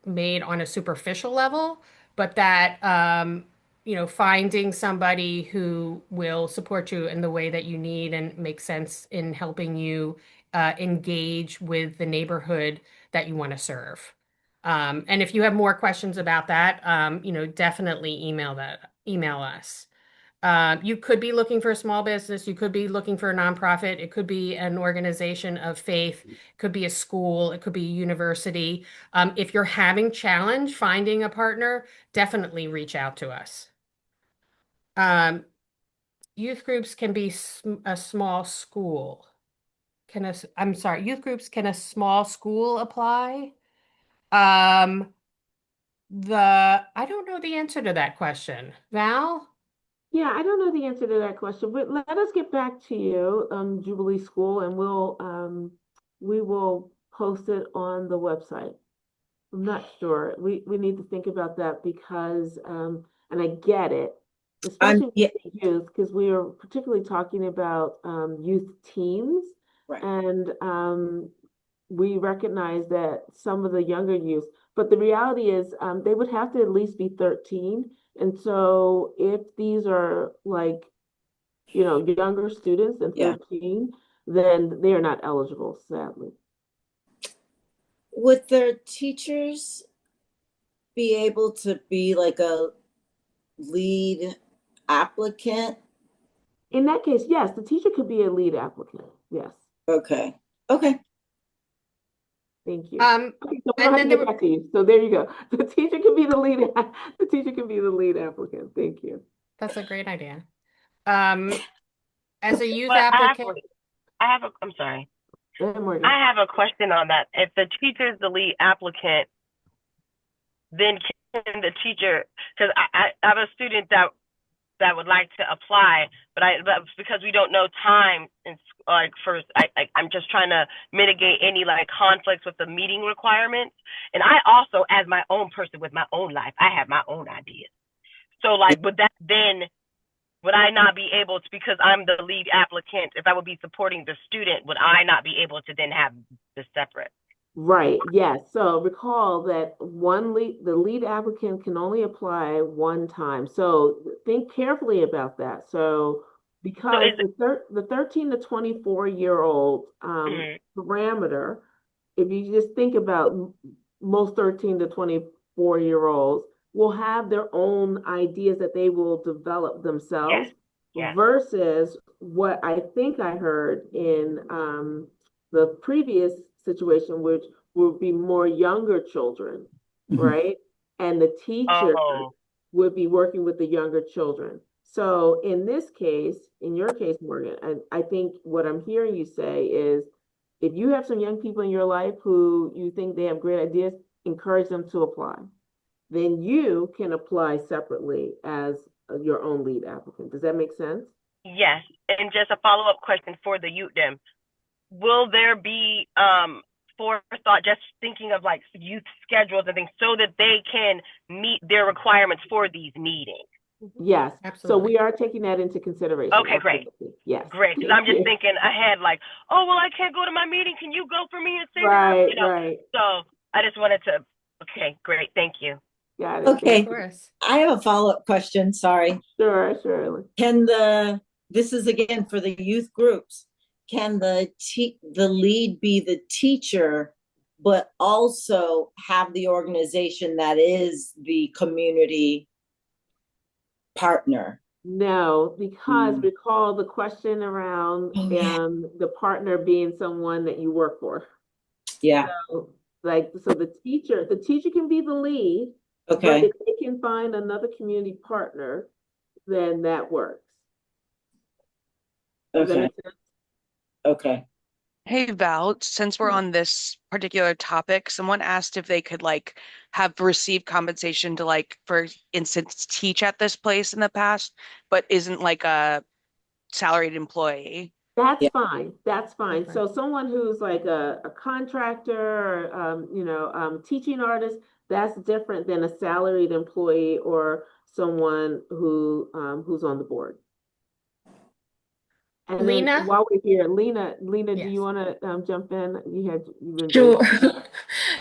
made on a superficial level, but that, finding somebody who will support you in the way that you need and make sense in helping you engage with the neighborhood that you want to serve. And if you have more questions about that, definitely email us. You could be looking for a small business. You could be looking for a nonprofit. It could be an organization of faith. It could be a school. It could be a university. If you're having challenge finding a partner, definitely reach out to us. Um, Youth groups can be a small school. I'm sorry, youth groups, can a small school apply? Um, I don't know the answer to that question. Val? Yeah, I don't know the answer to that question, but let us get back to you, Jubilee School, and we will post it on the website. I'm not sure. We need to think about that because, and I get it, especially Yeah, with the youth, because we are particularly talking about youth teams, right. and we recognize that some of the younger youth, but the reality is they would have to at least be 13. And so if these are like, younger students than Yeah. 13, then they are not eligible, sadly. Would their teachers be able to be like a lead applicant? In that case, yes, the teacher could be a lead applicant. Yes. Okay. Okay. Thank you. Um, Okay, so we don't and have then to there get were, back to you. So there you go. The teacher can be the lead. The teacher can be the lead applicant. Thank you. that's a great idea. Um, as a youth But applicant, I'm sorry. Go ahead, Morgan. I have a question on that. If the teacher is the lead applicant, then can the teacher, because I have a student that would like to apply, but because we don't know time and like first, I'm just trying to mitigate any like conflicts with the meeting requirements. And I also, as my own person with my own life, I have my own ideas. So like, would I not be able to, because I'm the lead applicant, if I would be supporting the student, would I not be able to then have this separate? Right, yes. So recall that the lead applicant can only apply one time. So think carefully about that. So So because the 13 to 24-year-old mhm. parameter, if you just think about most 13 to 24-year-olds will have their own ideas that they will develop Yes, themselves yes. versus what I think I heard in the previous situation, which would be more younger children, Mhm. right? And the teacher Oh, would be working with the younger children. So in this case, in your case, Morgan, and I think what I'm hearing you say is if you have some young people in your life who you think they have great ideas, encourage them to apply. Then you can apply separately as your own lead applicant. Does that make sense? yes. And just a follow-up question for the youth them. Will there be forethought, just thinking of like youth schedules and things so that they can meet their requirements for these meetings? Yes. So absolutely. we are taking that into consideration. Okay, great. Absolutely. Yes. Great. Because Thank I'm just you. thinking ahead, like, oh, well, I can't go to my meeting. Can you go for me and send it up? Right, right. So I just wanted to, okay, great. Thank you. Got it. Of Okay. course. I have a follow-up question. Sorry. Sure, surely. This is again for the youth groups. Can the lead be the teacher, but also have the organization that is the community partner? No, because recall the question around Oh, yeah. the partner being someone that you work for. Yeah. So, so the teacher can be the lead, but Okay. if they can find another community partner, then that works. Does that Okay. make sense? Okay. Hey Val, since we're on this particular topic, someone asked if they could like have received compensation to like, for instance, teach at this place in the past, but isn't like a salaried employee. That's Yeah. fine. That's fine. Okay. So someone who's like a contractor, or, teaching artist, that's different than a salaried employee or someone who's on the board. And then Lena? while we're here, Lena, do you Yes. want to jump in? You've been very. Sure.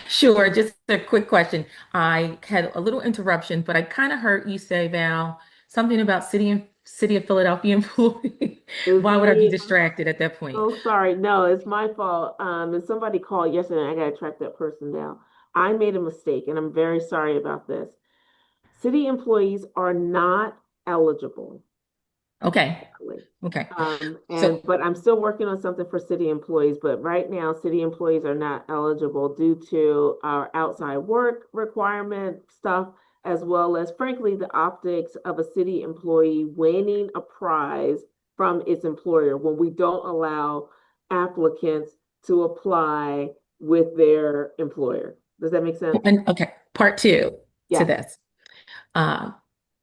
Sure. Just a quick question. I had a little interruption, but I kind of heard you say, Val, something about City of Philadelphia employee. It's Why would I be me. distracted at that point? Oh, sorry. No, it's my fault. And somebody called yesterday. I got to track that person down. I made a mistake, and I'm very sorry about this. City employees are not eligible. Okay. Exactly. Okay. So, But I'm still working on something for city employees, but right now city employees are not eligible due to our outside work requirement stuff, as well as frankly, the optics of a city employee winning a prize from its employer when we don't allow applicants to apply with their employer. Does that make sense? and okay, part two. to Yes. this. Um,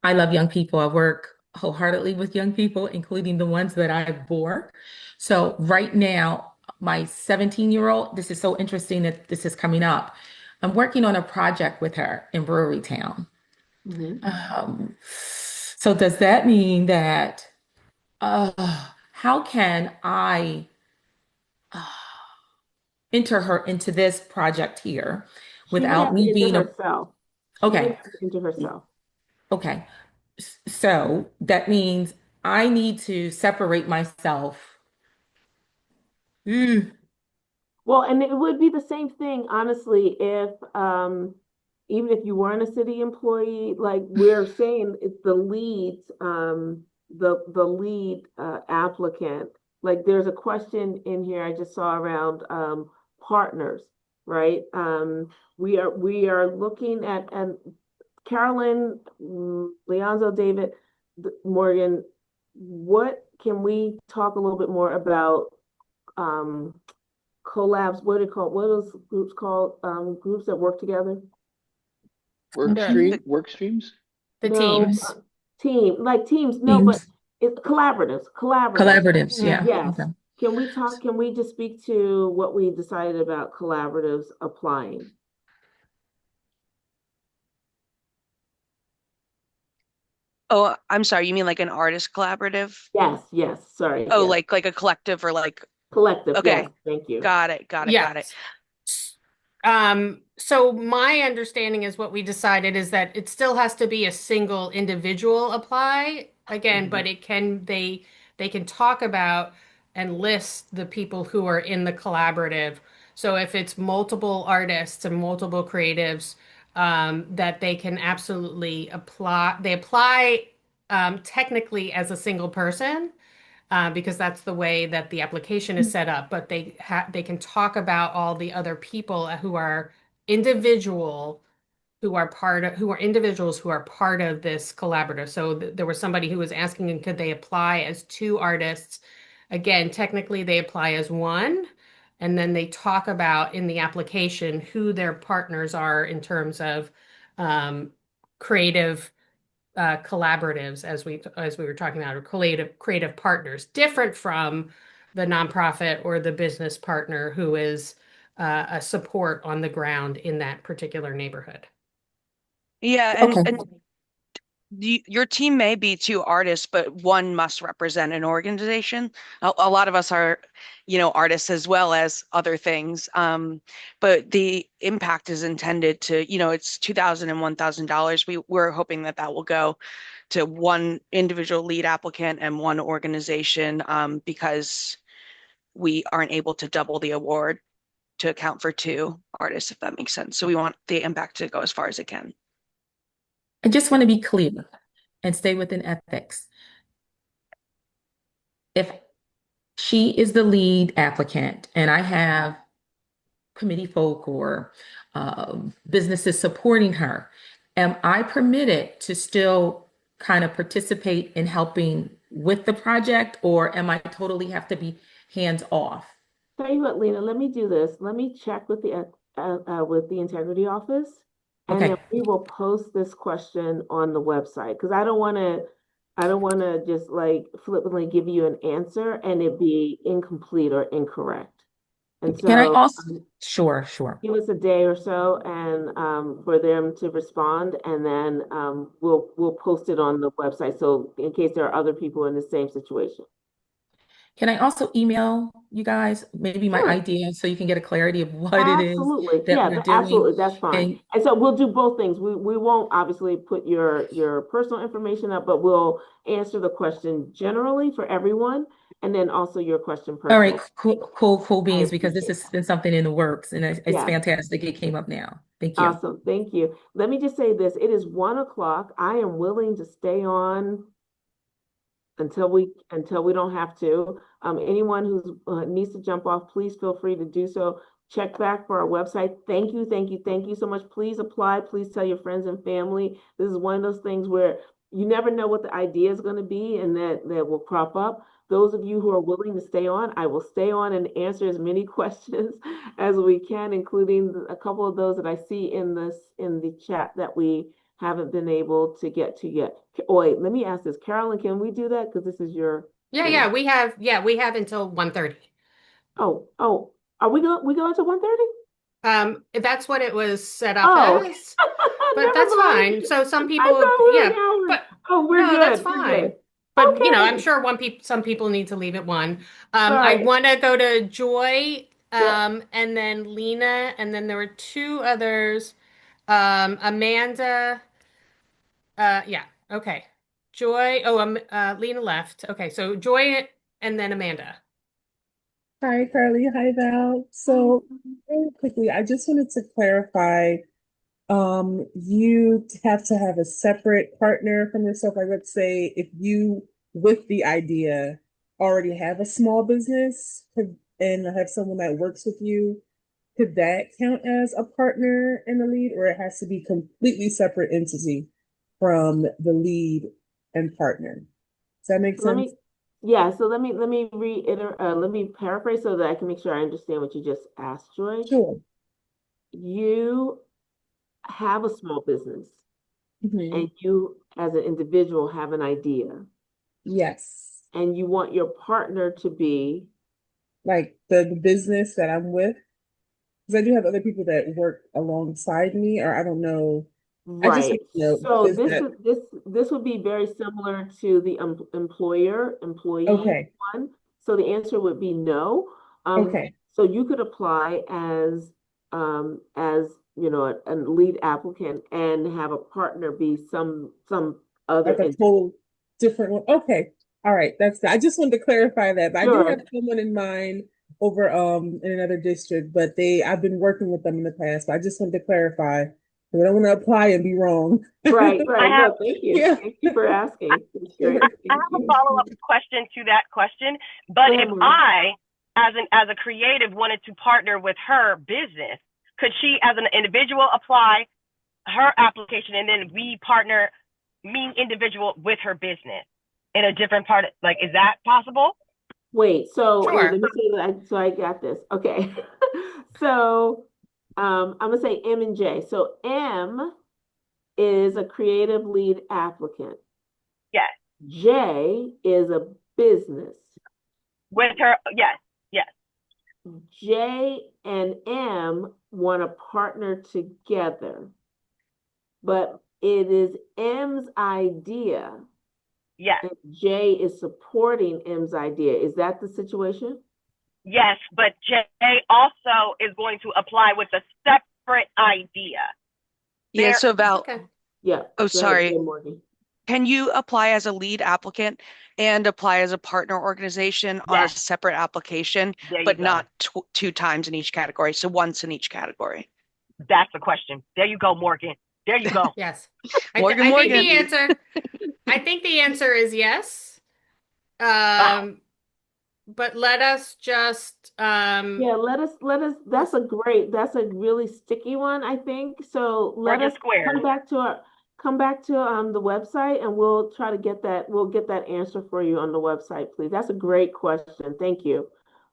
I love young people. I work wholeheartedly with young people, including the ones that I bore. So right now, my 17-year-old, this is so interesting that this is coming up. I'm working on a project with her in Brewery Town. Mhm. So does that mean that how can I uh, enter her into this project here She would without have to me enter being a herself. She would okay, have to enter herself. okay. So that means I need to separate myself. Mm, Well, and it would be the same thing, honestly, if even if you weren't a city employee, like we're saying, it's the lead, the lead applicant. Like there's a question in here I just saw around partners, right? We are looking at and Carolyn, Leonzo, David, Morgan, what can we talk a little bit more about um CoLABs, what are they called? What are those groups called? Groups that work together? The Work streams? the No, teams. like teams. No, but teams, it's collaboratives. Collaboratives. collaboratives. Yeah. Mm. Yes. Okay. Can we talk? Can we just speak to what we decided about collaboratives applying? Oh, I'm sorry, you mean like an artist collaborative? Yes, yes. Sorry, Oh, yes. like a collective or like, Collective. Yes. okay, Thank you. got it, got it, got it. Yes. So my understanding is what we decided is that it still has to be a single individual apply again, Mhm. but they can talk about and list the people who are in the collaborative. So if it's multiple artists and multiple creatives, that they can absolutely apply. They apply technically as a single person because that's the way that the application is set up. But they can talk about all the other people who are individual who are individuals who are part of this collaborative. So there was somebody who was asking, could they apply as two artists? Again, technically they apply as one, and then they talk about in the application who their partners are in terms of um, creative collaboratives, as we were talking about, or creative partners, different from the nonprofit or the business partner who is a support on the ground in that particular neighborhood. Yeah, Okay. and your team may be two artists, but one must represent an organization. A lot of us are, artists as well as other things. But the impact is intended to, it's $2,000 and $1,000. We're hoping that that will go to one individual lead applicant and one organization, because we aren't able to double the award to account for two artists, if that makes sense. So we want the impact to go as far as it can. I just want to be clear and stay within ethics. If she is the lead applicant and I have committee folk or businesses supporting her, am I permitted to still kind of participate in helping with the project, or am I totally have to be hands off? Tell you what, Lena, let me do this. Let me check with the integrity office, and then Okay. we will post this question on the website because I don't want to just like flippantly give you an answer and it be incomplete or incorrect. And Can I so also, sure, sure. give us a day or so and for them to respond, and then we'll post it on the website. So in case there are other people in the same situation. Can I also email you guys maybe my Sure. idea so you can get a clarity of what it is Absolutely. that Yeah, we're doing? absolutely. That's fine. And And so we'll do both things. We won't obviously put your personal information up, but we'll answer the question generally for everyone, and then also your question all right, personal. cool I beans, because this appreciate has that. been something in the works and it's Yes. fantastic. It came up now. Thank you. Awesome. Thank you. Let me just say this. It is 1 o'clock. I am willing to stay on until we don't have to. Anyone who needs to jump off, please feel free to do so. Check back for our website. Thank you, thank you, thank you so much. Please apply. Please tell your friends and family. This is one of those things where you never know what the idea is going to be and that will crop up. those of you who are willing to stay on, I will stay on and answer as many questions as we can, including a couple of those that I see in the chat that we haven't been able to get to yet. Oh, wait, let me ask this. Carolyn, can we do that? Because this is your Yeah, thing. we have until 1:30. Oh, are we going to 1:30? That's what it was set up Oh, as, but never that's mind. fine. So some I people, thought we were an yeah, hour. but Oh, we're no, that's good. We're fine. good. But I'm Okay. sure some people need to leave at 1. I Right. want to go to Joy, Yep. and then Lena, and then there were 2 others. Amanda, yeah, okay. Joy, Lena left. Okay, so Joy and then Amanda. Hi, Carly. Hi, Val. So, very quickly, I just wanted to clarify, you have to have a separate partner from yourself. Like, let's say if you, with the idea, already have a small business and have someone that works with you, could that count as a partner in the lead, or it has to be completely separate entity from the lead and partner? Does that make Let sense? me, yeah, so let me reiterate, let me paraphrase so that I can make sure I understand what you just asked, Joy. Sure. You have a small business Hmm. and you as an individual have an idea Yes. and you want your partner to be Like the business that I'm with, because I do have other people that work alongside me, or I don't know. I just right. want to know, So is that this would be very similar to the employer employee okay? one. So the answer would be no. Okay, So you could apply as a lead applicant and have a partner be some other like a entity. total different one. Okay, all right, that's good. I just wanted to clarify that. But I do have Sure. someone in mind over in another district, but I've been working with them in the past. But I just wanted to clarify because I don't want to apply and be wrong. Right, I right. have No, thank you. Yeah, Thank you for asking. That's great. sure. I Thank have a you. follow-up question to that question. Go But ahead, if Maureen. I, as a creative, wanted to partner with her business, could she, as an individual, apply her application and then we partner, me individual, with her business in a different part? Like, is that possible? Wait, let Sure. me say that so I got this. Okay. So I'm gonna say M and J. So M is a creative lead applicant. Yes. J is a business. With her, yes, yes, J and M want to partner together, but it is M's idea yes, and J is supporting M's idea. Is that the situation? yes. But Jay also is going to apply with a separate idea. Yeah, so That's Val, okay. Yeah. oh, Go sorry. ahead, Morgan. Can you apply as a lead applicant and apply as a partner organization on a Yes, separate application, there you but go. not two times in each category? So once in each category. That's the question. There you go, Morgan. There you go. Yes. Morgan, I think Morgan. the answer is yes. Wow. But let us just Yeah, that's that's a really sticky one, I think. So Or let us just squares. come back to the website and we'll try to we'll get that answer for you on the website, please. That's a great question. Thank you.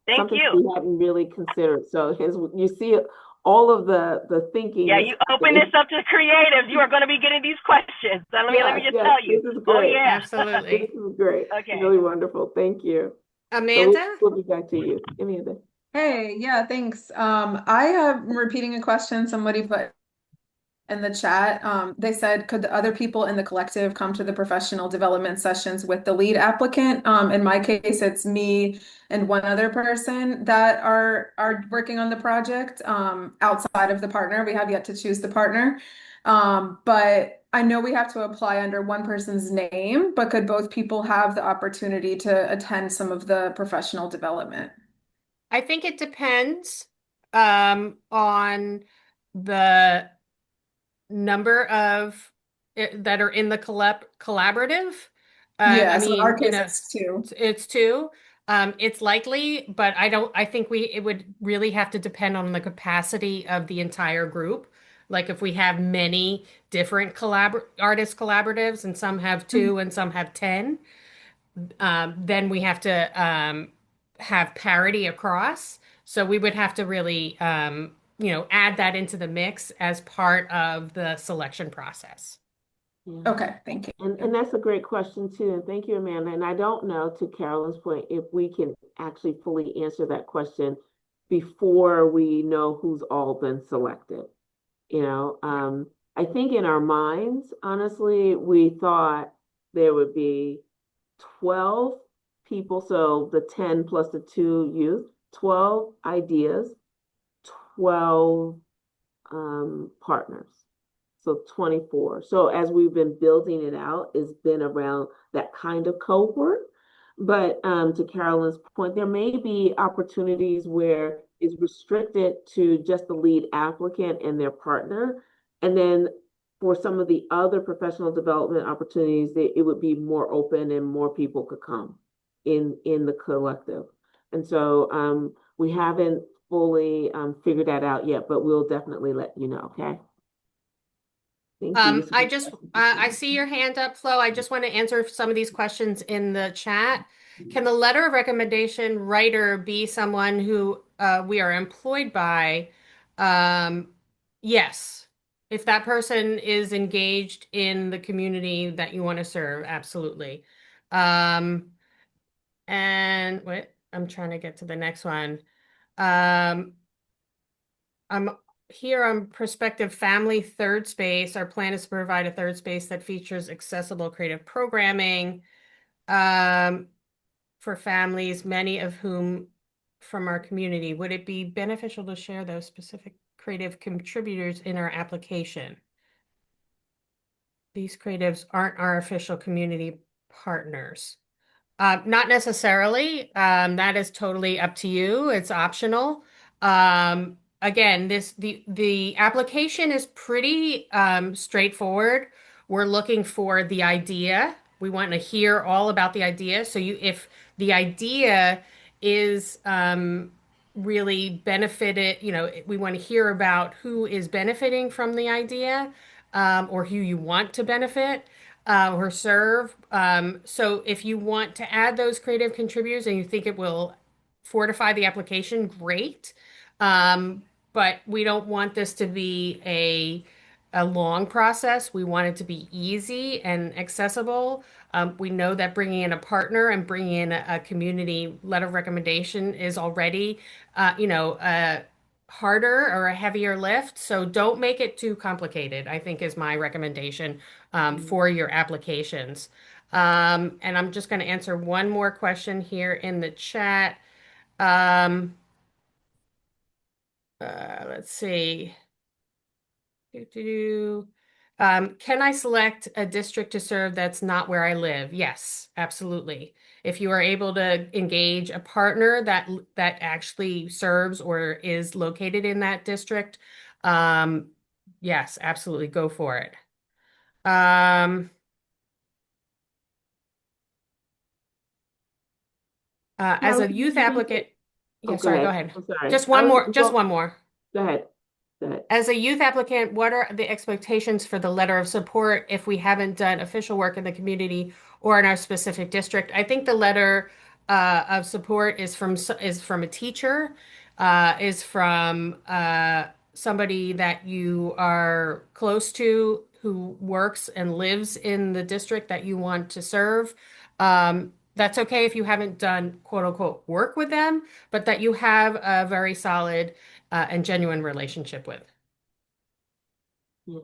Thank Something you. we hadn't really considered. So as you see all of the thinking Yeah, that's you open happening. this up to creatives. You are going to be getting these questions. So let me Yes, just yes, tell you. this is Oh great. yeah. This absolutely. is great. Okay. Really wonderful. Thank you. So Amanda? we'll be back to you. Amanda. Hey, yeah, thanks. I am repeating a question somebody put in the chat. They said, could the other people in the collective come to the professional development sessions with the lead applicant? In my case, it's me and one other person that are working on the project outside of the partner. We have yet to choose the partner. But I know we have to apply under one person's name, but could both people have the opportunity to attend some of the professional development? I think it depends on the number of that are in the collaborative. I Yeah, so in our mean, case, it's two. it's 2. It's likely, but I think it would really have to depend on the capacity of the entire group. Like if we have many different artist collaboratives and some have 2 and some have 10, then we have to have parity across. So we would have to really, add that into the mix as part of the selection process. Yeah. Okay, thank you. And that's a great question too. And thank you, Amanda. And I don't know, to Carolyn's point, if we can actually fully answer that question before we know who's all been selected. I think in our minds, honestly, we thought there would be 12 people, so the 10 plus the 2 youth, 12 ideas, 12 partners. So 24. So as we've been building it out, it's been around that kind of cohort. But to Carolyn's point, there may be opportunities where it's restricted to just the lead applicant and their partner. And then for some of the other professional development opportunities, it would be more open and more people could come in the collective. And so we haven't fully figured that out yet, but we'll definitely let you know, okay? Thank you. I see your hand up, Flo. I just want to answer some of these questions in the chat. Can the letter of recommendation writer be someone who we are employed by? Yes. If that person is engaged in the community that you want to serve, absolutely. And wait, I'm trying to get to the next one. Um, I'm here on prospective family third space. Our plan is to provide a third space that features accessible creative programming for families, many of whom from our community. Would it be beneficial to share those specific creative contributors in our application? These creatives aren't our official community partners. Not necessarily. That is totally up to you. It's optional. Again, the application is pretty straightforward. We're looking for the idea. We want to hear all about the idea. So if the idea is really benefited, we want to hear about who is benefiting from the idea, or who you want to benefit or serve. So if you want to add those creative contributors and you think it will fortify the application, great. But we don't want this to be a long process. We want it to be easy and accessible. We know that bringing in a partner and bringing in a community letter of recommendation is already, harder or a heavier lift. So don't make it too complicated, I think is my recommendation for your applications. And I'm just going to answer one more question here in the chat. Let's see. Can I select a district to serve that's not where I live? Yes, absolutely. If you are able to engage a partner that actually serves or is located in that district, yes, absolutely, go for it. As a Carolyn, youth applicant, oh, yeah, go sorry, go ahead. ahead. I'm sorry. Just one more, just one more. Go ahead. Go ahead. As a youth applicant, what are the expectations for the letter of support if we haven't done official work in the community or in our specific district? I think the letter of support is from a teacher, is from somebody that you are close to who works and lives in the district that you want to serve. That's okay if you haven't done quote unquote work with them, but that you have a very solid and genuine relationship with. Yeah.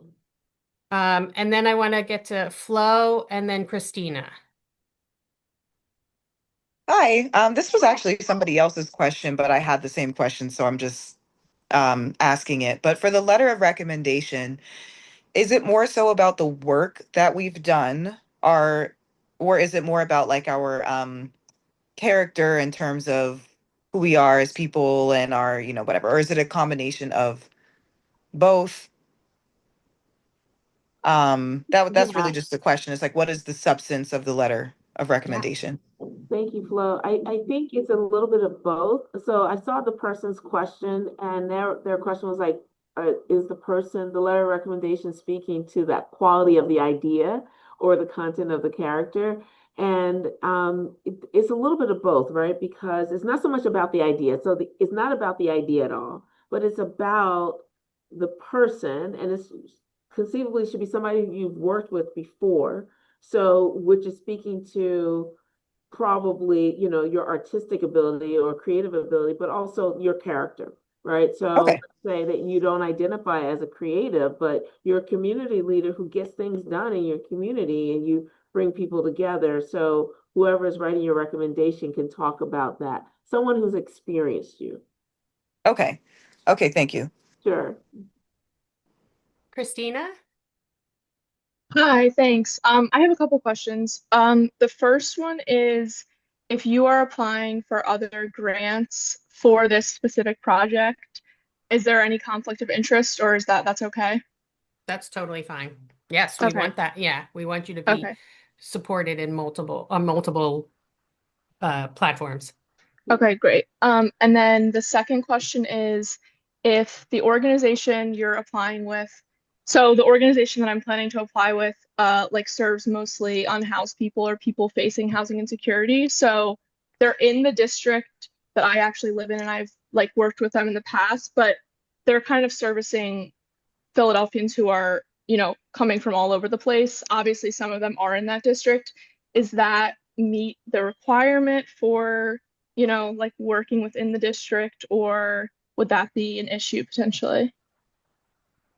And then I want to get to Flo and then Christina. Hi, this was actually somebody else's question, but I had the same question, so I'm just asking it. But for the letter of recommendation, is it more so about the work that we've done, or is it more about like our character in terms of who we are as people and our, whatever, or is it a combination of both? That's really Yeah. just the question. It's like, what is the substance of the letter of recommendation? Thank you, Flo. I think it's a little bit of both. So I saw the person's question, and their question was like, is the letter of recommendation speaking to that quality of the idea or the content of the character? And it's a little bit of both, right? Because it's not so much about the idea. So it's not about the idea at all, but it's about the person, and it's conceivably should be somebody who you've worked with before. So, which is speaking to probably, your artistic ability or creative ability, but also your character, right? So Okay. let's say that you don't identify as a creative, but you're a community leader who gets things done in your community and you bring people together. So whoever is writing your recommendation can talk about that. Someone who's experienced you. Okay. Okay, thank you. Sure. Christina? Hi, thanks. I have a couple questions. The first one is if you are applying for other grants for this specific project, is there any conflict of interest or is that's okay? That's totally fine. Yes, we Okay, want that. Yeah, we want you to be okay, supported in multiple platforms. okay, great. And then the second question is if the organization you're applying with, so the organization that I'm planning to apply with, like serves mostly unhoused people or people facing housing insecurity. So they're in the district that I actually live in, and I've like worked with them in the past, but they're kind of servicing Philadelphians who are, coming from all over the place. Obviously, some of them are in that district. Is that meet the requirement for, like working within the district, or would that be an issue potentially?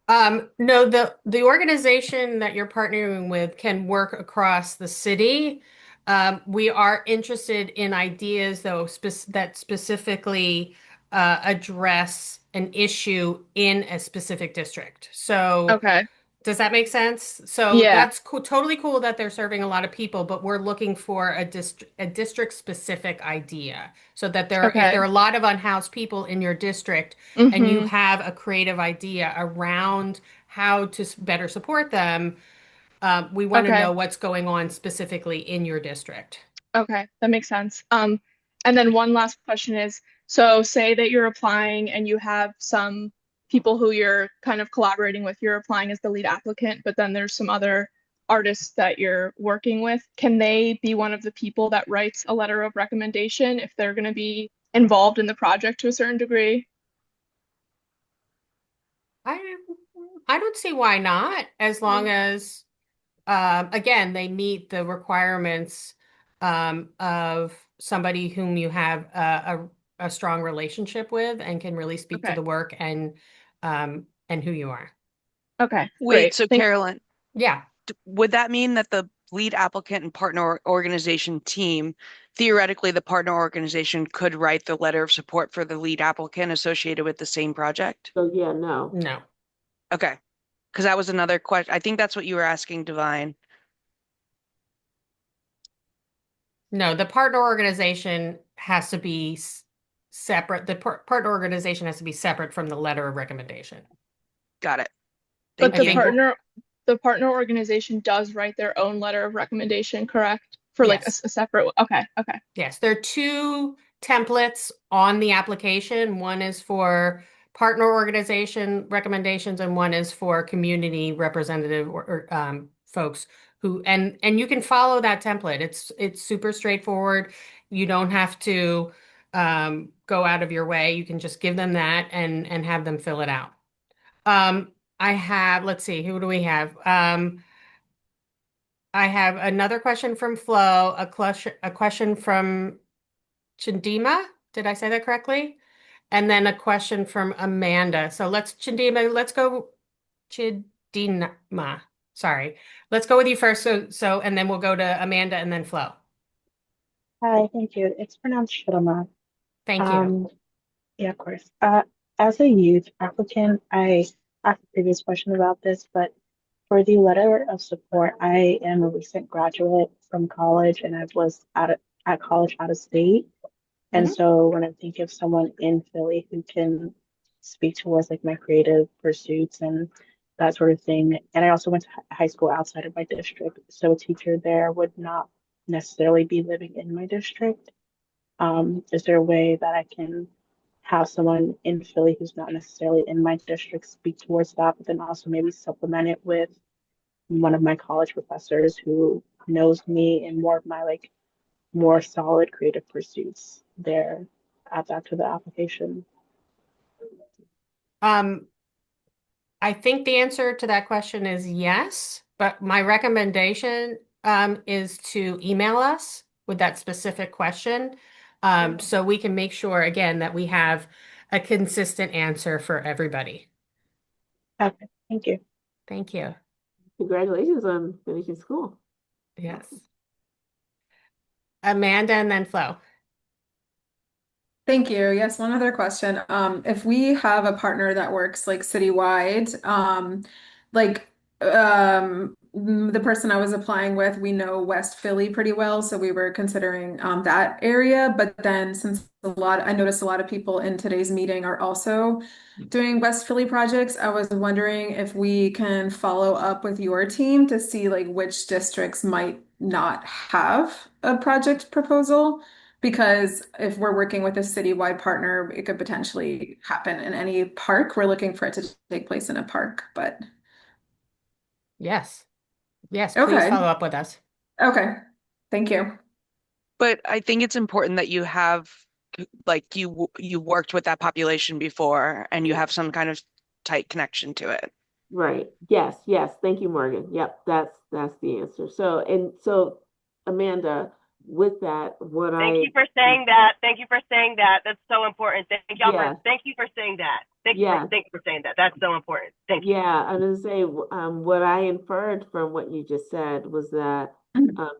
No, the organization that you're partnering with can work across the city. We are interested in ideas, though, that specifically address an issue in a specific district. So, Okay. does that make sense? So Yeah. that's cool, totally cool that they're serving a lot of people, but we're looking for a district specific idea, so that if there Okay. are a lot of unhoused people in your district and you Mm-hmm. have a creative idea around how to better support them, we want to Okay. know what's going on specifically in your district. Okay, that makes sense. And then one last question is, so say that you're applying and you have some people who you're kind of collaborating with, you're applying as the lead applicant, but then there's some other artists that you're working with. Can they be one of the people that writes a letter of recommendation if they're going to be involved in the project to a certain degree? I I don't see why not, as long as again, they meet the requirements of somebody whom you have a strong relationship with and can really speak to Okay. the work and who you are. Okay, Wait, great. so Thank Carolyn, Yeah. would that mean that the lead applicant and partner organization team, theoretically, the partner organization could write the letter of support for the lead applicant associated with the same project? So yeah, no. No. Okay, because that was another question. I think that's what you were asking, Divine. No, the partner organization has to be separate. The partner organization has to be separate from the letter of recommendation. Got it. But Thank I think you. the partner organization does write their own letter of recommendation, correct? For like yes. a separate, okay, okay. Yes, there are two templates on the application. One is for partner organization recommendations, and one is for community representative or folks who and you can follow that template. It's super straightforward. You don't have to go out of your way. You can just give them that and have them fill it out. I have, let's see, who do we have? I have another question from Flo, a question from Chindima, did I say that correctly? And then a question from Amanda. So let's go Chidima. Sorry. Let's go with you first. And then we'll go to Amanda and then Flo. Hi, thank you. It's pronounced Shirama. Thank you. Um, yeah, of course. As a youth applicant, I asked a previous question about this, but for the letter of support, I am a recent graduate from college and I was at college out of state. And Mhm. so when I think of someone in Philly who can speak towards like my creative pursuits and that sort of thing, and I also went to high school outside of my district, so a teacher there would not necessarily be living in my district. Is there a way that I can have someone in Philly who's not necessarily in my district speak towards that, but then also maybe supplement it with one of my college professors who knows me and more of my like more solid creative pursuits there after the application. Um, I think the answer to that question is yes, but my recommendation is to email us with that specific question, so we can make sure again that we have a consistent answer for everybody. Okay, thank you. Thank you. Congratulations on finishing school. Yes. Amanda and then Flo. Thank you. Yes, one other question. If we have a partner that works like citywide, like the person I was applying with, we know West Philly pretty well, so we were considering that area. But then since I noticed a lot of people in today's meeting are also doing West Philly projects, I was wondering if we can follow up with your team to see like which districts might not have a project proposal. Because if we're working with a citywide partner, it could potentially happen in any park. We're looking for it to take place in a park, but Yes. Yes, please okay. follow up with us. Okay. Thank you. But I think it's important that you have like you worked with that population before and you have some kind of tight connection to it. Right. Yes, yes. Thank you, Morgan. Yep, that's the answer. So Amanda, with that, what Thank I you for saying that. Thank you for saying that. That's so important. yes, Thank you for saying that. yes, Thank you for saying that. That's so important. Thank you. yeah. I was gonna say, what I inferred from what you just said was that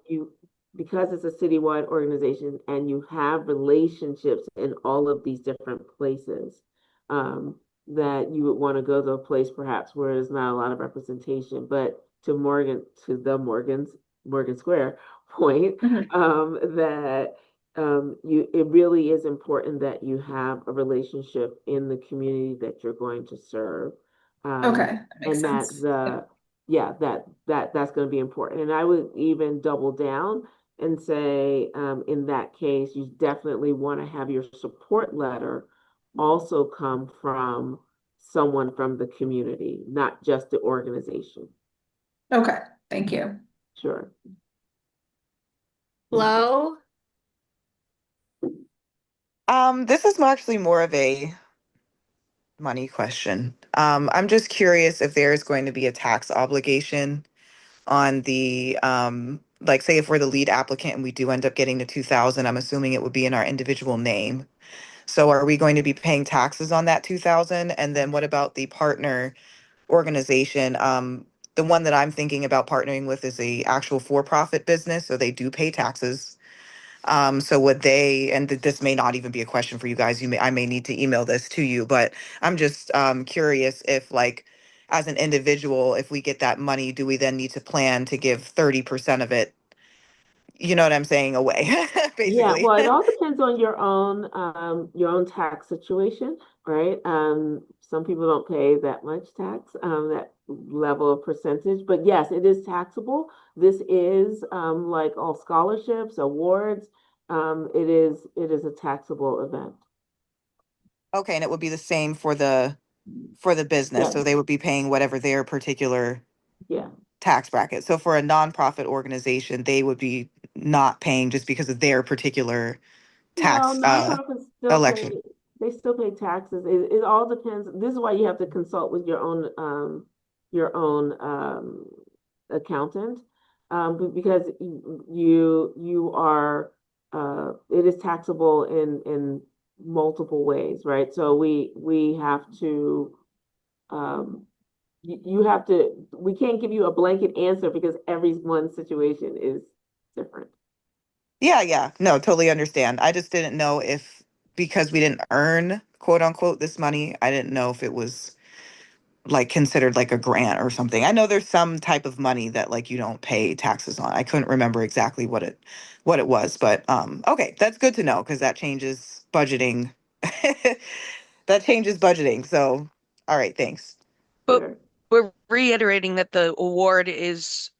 you, because it's a citywide organization and you have relationships in all of these different places, that you would want to go to a place perhaps where there's not a lot of representation. But Morgan Square point, Mhm. that it really is important that you have a relationship in the community that you're going to serve. Okay, Um, that makes and that sense. Yep. the yeah, that's going to be important. And I would even double down and say, in that case, you definitely want to have your support letter also come from someone from the community, not just the organization. Okay, thank you. Sure. Flo. This is actually more of a money question. I'm just curious if there is going to be a tax obligation on the like say if we're the lead applicant and we do end up getting the 2,000, I'm assuming it would be in our individual name. So are we going to be paying taxes on that 2,000? And then what about the partner organization? The one that I'm thinking about partnering with is a actual for-profit business, so they do pay taxes. So would they, and this may not even be a question for you guys, I may need to email this to you, but I'm just curious if like as an individual, if we get that money, do we then need to plan to give 30% of it, you know what I'm saying, away, Yeah, basically? well, it all depends on your own tax situation, right? Some people don't pay that much tax, that level of percentage, but yes, it is taxable. This is, like all scholarships, awards, it is a taxable event. Okay, and it would be the same for the business, Yes, so they would be paying whatever their particular yeah. tax bracket. So for a nonprofit organization, they would be not paying just because of their particular No, tax nonprofits still election. pay, they still pay taxes. It all depends. This is why you have to consult with your own, accountant. Because you are, it is taxable in multiple ways, right? So we have to, um, you have to, we can't give you a blanket answer because everyone's situation is different. Yeah, yeah. No, totally understand. I just didn't know if because we didn't earn quote unquote this money, I didn't know if it was like considered like a grant or something. I know there's some type of money that like you don't pay taxes on. I couldn't remember exactly what it was, but okay, that's good to know because that changes budgeting. That changes budgeting. So, all right, thanks. But Sure. we're reiterating that the award is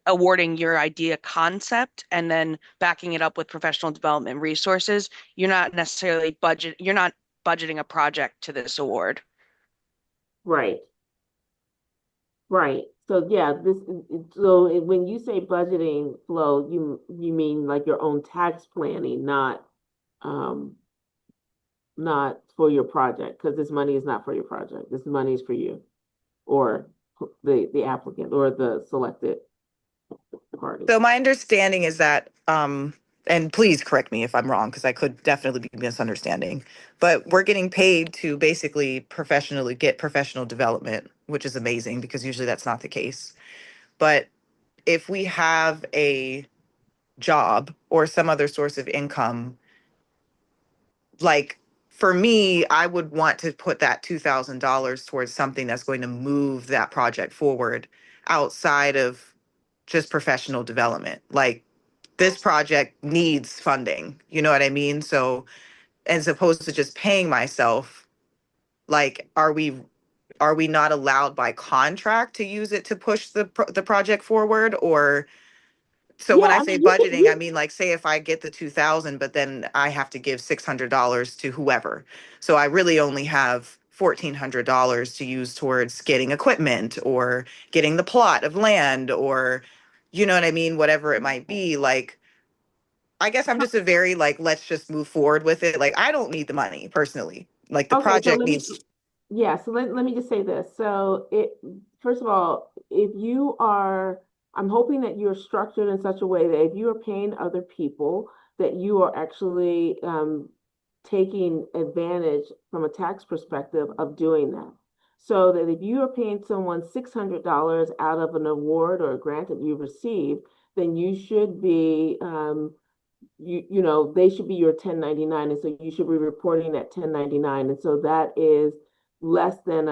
awarding your idea concept and then backing it up with professional development resources. You're not budgeting a project to this award. Right. Right. So yeah, when you say budgeting flow, you mean like your own tax planning, um not for your project, because this money is not for your project. This money is for you or the applicant or the selected party. So my understanding is that, and please correct me if I'm wrong, because I could definitely be misunderstanding, but we're getting paid to basically professionally get professional development, which is amazing because usually that's not the case. But if we have a job or some other source of income, like for me, I would want to put that $2,000 towards something that's going to move that project forward outside of just professional development. Like this project needs funding, you know what I mean? So as opposed to just paying myself, like are we not allowed by contract to use it to push the project forward? Or so when Yeah, I I say mean you can budgeting, I mean like say if I get the 2,000, but then I have to give $600 to whoever. So I really only have $1,400 to use towards getting equipment or getting the plot of land or you know what I mean, whatever it might be. Like I guess I'm just a very like let's just move forward with it. Like I don't need the money personally. Like the okay, so project needs. let me just say this. So first of all, if you are, I'm hoping that you're structured in such a way that if you are paying other people, that you are actually taking advantage from a tax perspective of doing that. So that if you are paying someone $600 out of an award or a grant that you've received, then you should be they should be your 1099, and so you should be reporting that 1099, and so that is less than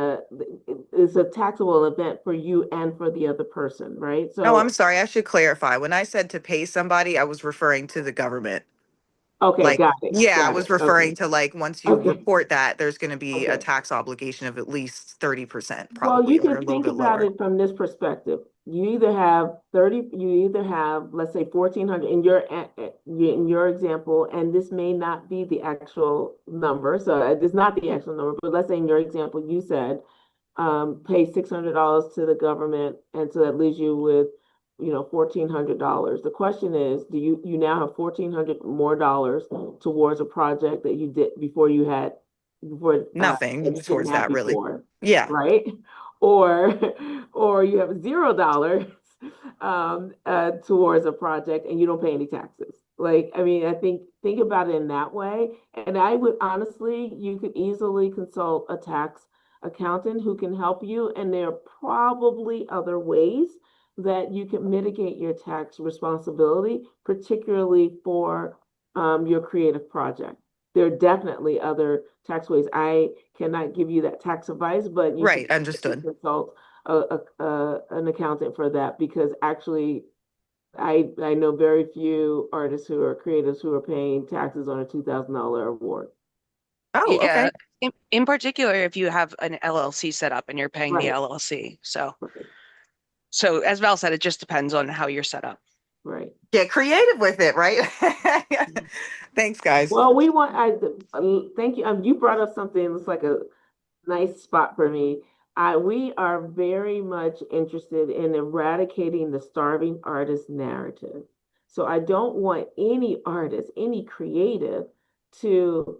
it's a taxable event for you and for the other person, right? No, I'm So sorry. I should clarify. When I said to pay somebody, I was referring to the government. okay, Like, got it, yeah, I got it. was referring Okay, to like once you okay, report that, there's going to be a okay. tax obligation of at least 30% Well, probably, you or a can little think bit about lower. it from this perspective. You either have, let's say, 1,400 in your example, and this may not be the actual number. So it's not the actual number, but let's say in your example, you said pay $600 to the government, and so that leaves you with, $1,400. The question is, do you now have 1,400 more dollars towards a project that you did before that Nothing you didn't towards have that really. before, Yeah. right? Or or you have $0 towards a project and you don't pay any taxes. Like, I mean, think about it in that way. And I would honestly, you could easily consult a tax accountant who can help you. And there are probably other ways that you can mitigate your tax responsibility, particularly for your creative project. There are definitely other tax ways. I cannot give you that tax advice, but you should Right. Understood. consult an accountant for that, because actually I know very few artists who are creatives who are paying taxes on a $2,000 award. Oh, okay. Yeah. In particular, if you have an LLC set up and you're paying the Right, LLC. So, right, so as Val said, it just depends on how you're set up. right. Get creative with it, right? Thanks, guys. Well, thank you. You brought up something that's like a nice spot for me. We are very much interested in eradicating the starving artist narrative. So I don't want any artist, any creative, to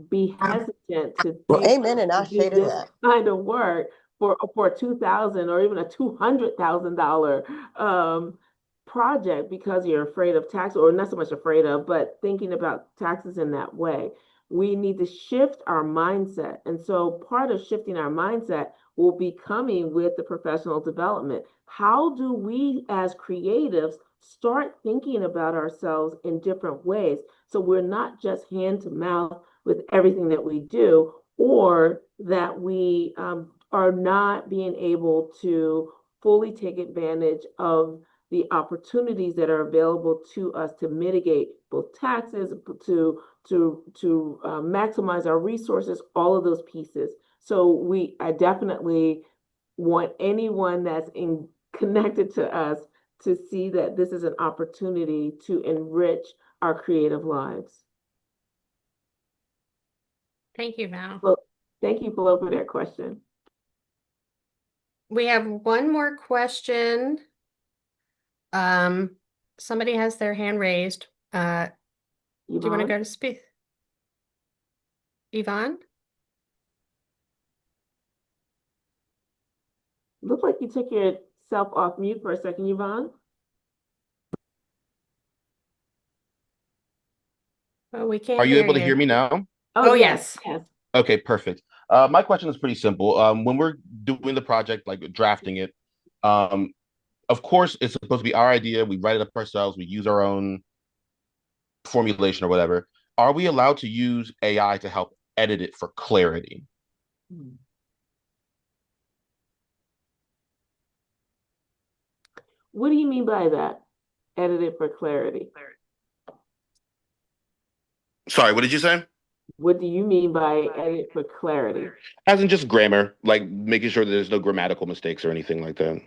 be hesitant to Well, think amen, and to I do say to this that. kind of work for 2,000 or even a $200,000 project, because you're afraid of tax, or not so much afraid of, but thinking about taxes in that way. We need to shift our mindset. And so part of shifting our mindset will be coming with the professional development. How do we as creatives start thinking about ourselves in different ways, so we're not just hand to mouth with everything that we do, or that we are not being able to fully take advantage of the opportunities that are available to us to mitigate both taxes, to maximize our resources, all of those pieces. So I definitely want anyone that's connected to us to see that this is an opportunity to enrich our creative lives. Thank you, Val. Well, thank you, Flo, for that question. We have one more question. Somebody has their hand raised. Do you want to Yvonne? go to speak? Yvonne? Looks like you took yourself off mute for a second, Yvonne. Oh, we can't Are you hear able to hear you. me now? Oh, yes, yes. yes. Okay, perfect. My question is pretty simple. When we're doing the project, like drafting it, um, of course, it's supposed to be our idea. We write it up ourselves. We use our own formulation or whatever. Are we allowed to use AI to help edit it for clarity? What do you mean by that? Edit it for clarity. Sorry, what did you say? What do you mean by edit for clarity? As in just grammar, like making sure that there's no grammatical mistakes or anything like that.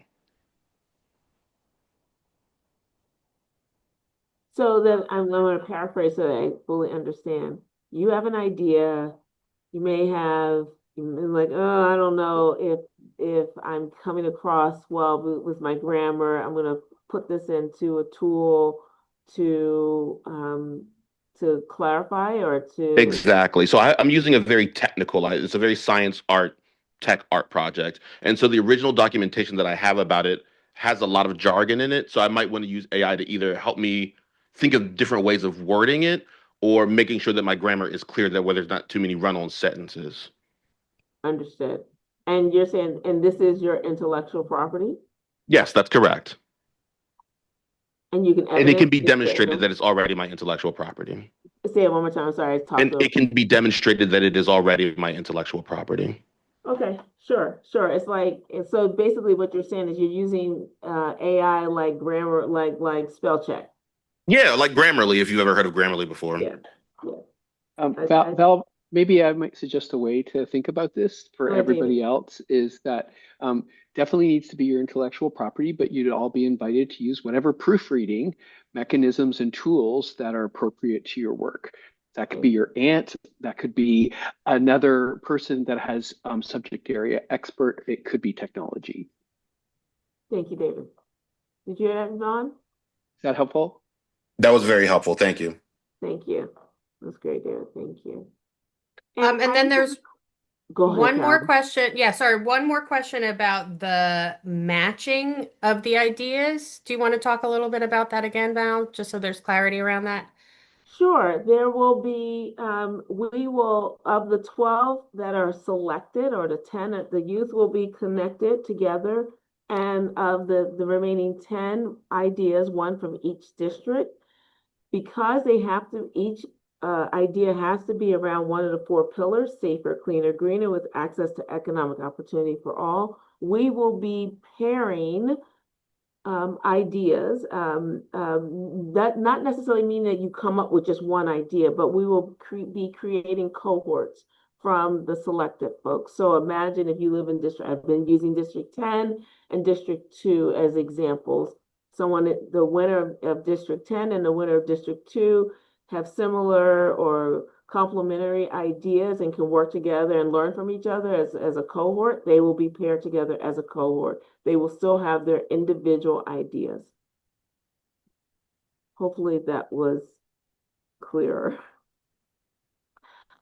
So then I'm going to paraphrase so that I fully understand. You have an idea. You may have like, oh, I don't know if I'm coming across well with my grammar. I'm going to put this into a tool to clarify or to. Exactly. So I'm using a very technical, it's a very science art, tech art project. And so the original documentation that I have about it has a lot of jargon in it. So I might want to use AI to either help me think of different ways of wording it or making sure that my grammar is clear, that where there's not too many run-on sentences. Understood. And you're saying, and this is your intellectual property, Yes, that's correct. and you can And it can evidence be this demonstrated that it's already my intellectual property. Say it one more time. I'm sorry, I talked And over. it can be demonstrated that it is already my intellectual property. Okay, sure, sure. It's like, and so basically what you're saying is you're using AI like grammar, like spell check. Yeah, like Grammarly, if you've ever heard of Grammarly before. Yeah, yeah. Val, maybe I might suggest a way to think about this for Go ahead, David. everybody else is that definitely needs to be your intellectual property, but you'd all be invited to use whatever proofreading mechanisms and tools that are appropriate to your work. That could be your aunt, that could be another person that has subject area expert, it could be technology. Thank you, David. Did you hear that, Vaughn? Is that helpful? That was very helpful. Thank you. Thank you. That's great, David. Thank you. And then there's Go ahead, one more Carol. question. Yeah, sorry, one more question about the matching of the ideas. Do you want to talk a little bit about that again, Val, just so there's clarity around that? Sure, there will be, we will, of the 12 that are selected, or the 10, the youth will be connected together. And of the remaining 10 ideas, one from each district, because they have to, each idea has to be around one of the four pillars: safer, cleaner, greener, with access to economic opportunity for all. We will be pairing ideas. That not necessarily mean that you come up with just one idea, but we will be creating cohorts from the selected folks. So imagine if you live in district, I've been using District 10 and District 2 as examples. Someone, the winner of District 10 and the winner of District 2 have similar or complementary ideas and can work together and learn from each other as a cohort. They will be paired together as a cohort. They will still have their individual ideas. Hopefully that was clearer.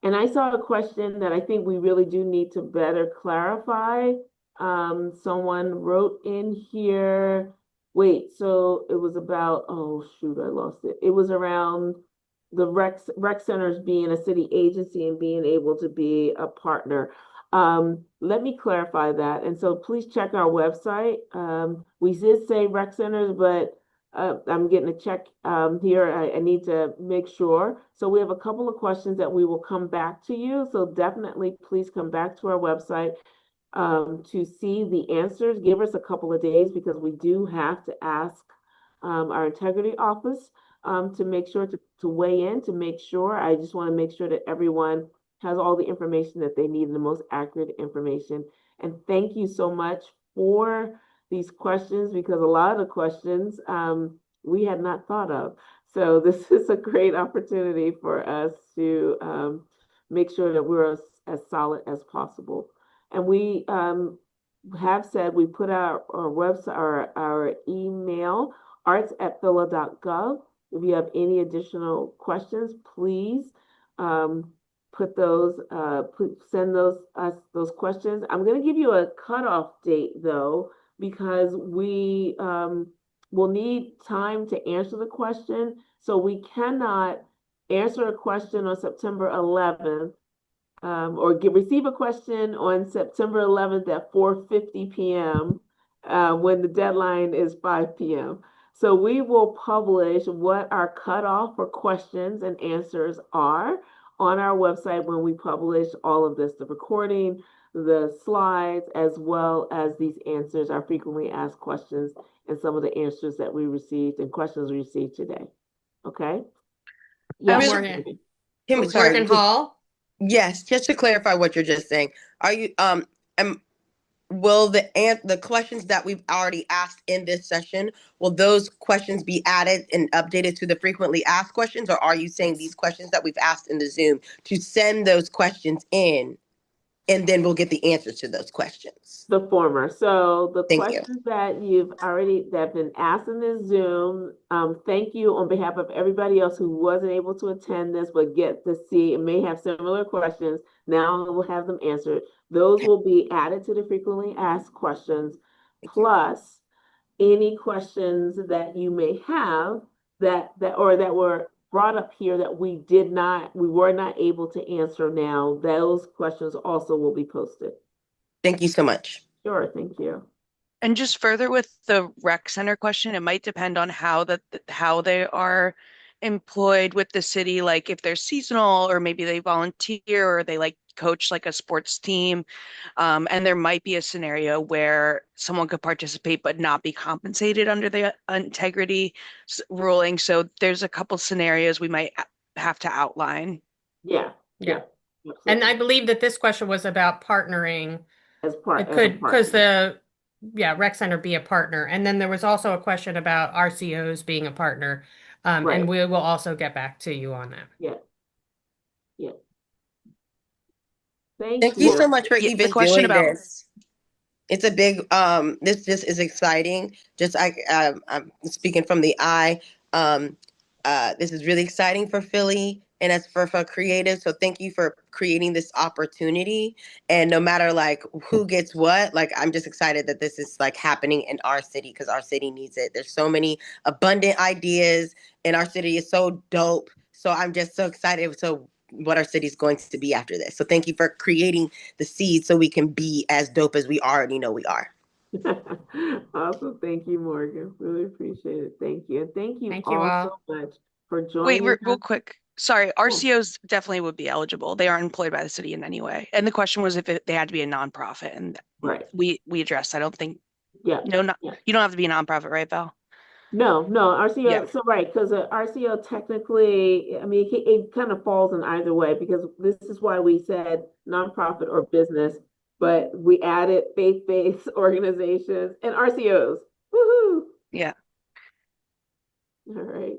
And I saw a question that I think we really do need to better clarify. Someone wrote in here, wait, so it was about, oh shoot, I lost it. It was around the rec centers being a city agency and being able to be a partner. Let me clarify that. And so please check our website. We did say rec centers, but I'm getting a check here. I need to make sure. So we have a couple of questions that we will come back to you. So definitely please come back to our website to see the answers. Give us a couple of days because we do have to ask our integrity office to make sure to weigh in, to make sure. I just want to make sure that everyone has all the information that they need and the most accurate information. And thank you so much for these questions, because a lot of the questions we had not thought of. So this is a great opportunity for us to make sure that we're as solid as possible. And we have said, we put our website, our email, arts@phila.gov. If you have any additional questions, please put those, please send those questions. I'm going to give you a cutoff date though, because we will need time to answer the question. So we cannot answer a question on September 11th or receive a question on September 11th at 4:50 p.m. When the deadline is 5 p.m. So we will publish what our cutoff for questions and answers are on our website when we publish all of this, the recording, the slides, as well as these answers, our frequently asked questions, and some of the answers that we received and questions we received today. Okay? Yes. Morgan. Sorry, Morgan Hall. yes, just to clarify what you're just saying, are you will the questions that we've already asked in this session, will those questions be added and updated to the frequently asked questions, or are you saying these questions that we've asked in the Zoom to send those questions in, and then we'll get the answers to those questions? The former. So the Thank you. questions that have been asked in this Zoom, thank you on behalf of everybody else who wasn't able to attend this, but get to see and may have similar questions. Now we'll have them answered. Those will be added to the frequently asked questions, plus any questions that you may have that were brought up here that we were not able to answer now. Those questions also will be posted. Thank you so much. Sure, thank you. And just further with the rec center question, it might depend on how they are employed with the city, like if they're seasonal or maybe they volunteer or they like coach like a sports team. And there might be a scenario where someone could participate but not be compensated under the integrity ruling. So there's a couple scenarios we might have to outline. Yeah. And I believe that this question was about partnering. Could the rec center be a partner? And then there was also a question about RCOs being a partner. Right. And we will also get back to you on that. Yeah. Thank you so much for the even question doing about this. It's a big this just is exciting. Just I'm speaking from the eye. This is really exciting for Philly and as for creatives. So thank you for creating this opportunity. And no matter like who gets what, like I'm just excited that this is like happening in our city because our city needs it. There's so many abundant ideas and our city is so dope. So I'm just so excited. So what our city is going to be after this. So thank you for creating the seed so we can be as dope as we already know we are. Awesome. Thank you, Morgan. Really appreciate it. Thank you. And thank you all so much for joining us. real quick. Sorry, RCOs definitely would be eligible. They aren't employed by the city in any way. And the question was if they had to be a nonprofit, and we addressed. I don't think. You don't have to be a nonprofit, right, Val? No, RCO. Yeah. So right, because RCO technically, I mean, it kind of falls in either way because this is why we said nonprofit or business, but we added faith-based organizations and RCOs. Woohoo! Yeah. All right.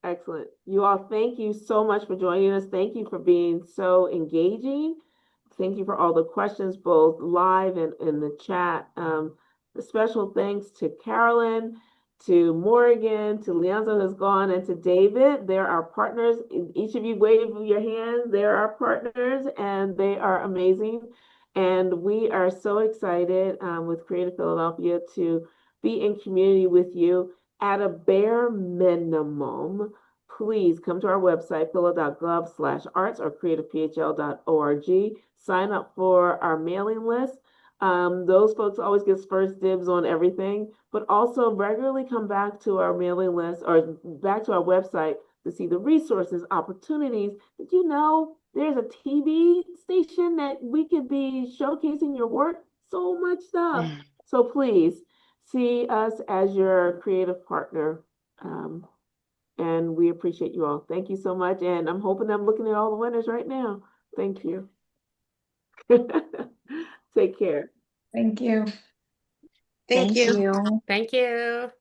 Excellent. You all, thank you so much for joining us. Thank you for being so engaging. Thank you for all the questions, both live and in the chat. A special thanks to Carolyn, to Morgan, to Leonzo who's gone, and to David. They're our partners. Each of you wave your hand. They're our partners, and they are amazing. And we are so excited with Creative Philadelphia to be in community with you. At a bare minimum, please come to our website, phila.gov/arts or creativephl.org. Sign up for our mailing list. Those folks always get first dibs on everything, but also regularly come back to our mailing list or back to our website to see the resources, opportunities. Did you know there's a TV station that we could be showcasing your work? So much stuff. So please see us as your creative partner. And we appreciate you all. Thank you so much. And I'm hoping I'm looking at all the winners right now. Thank you. Take care. Thank you. Thank you. Thank you.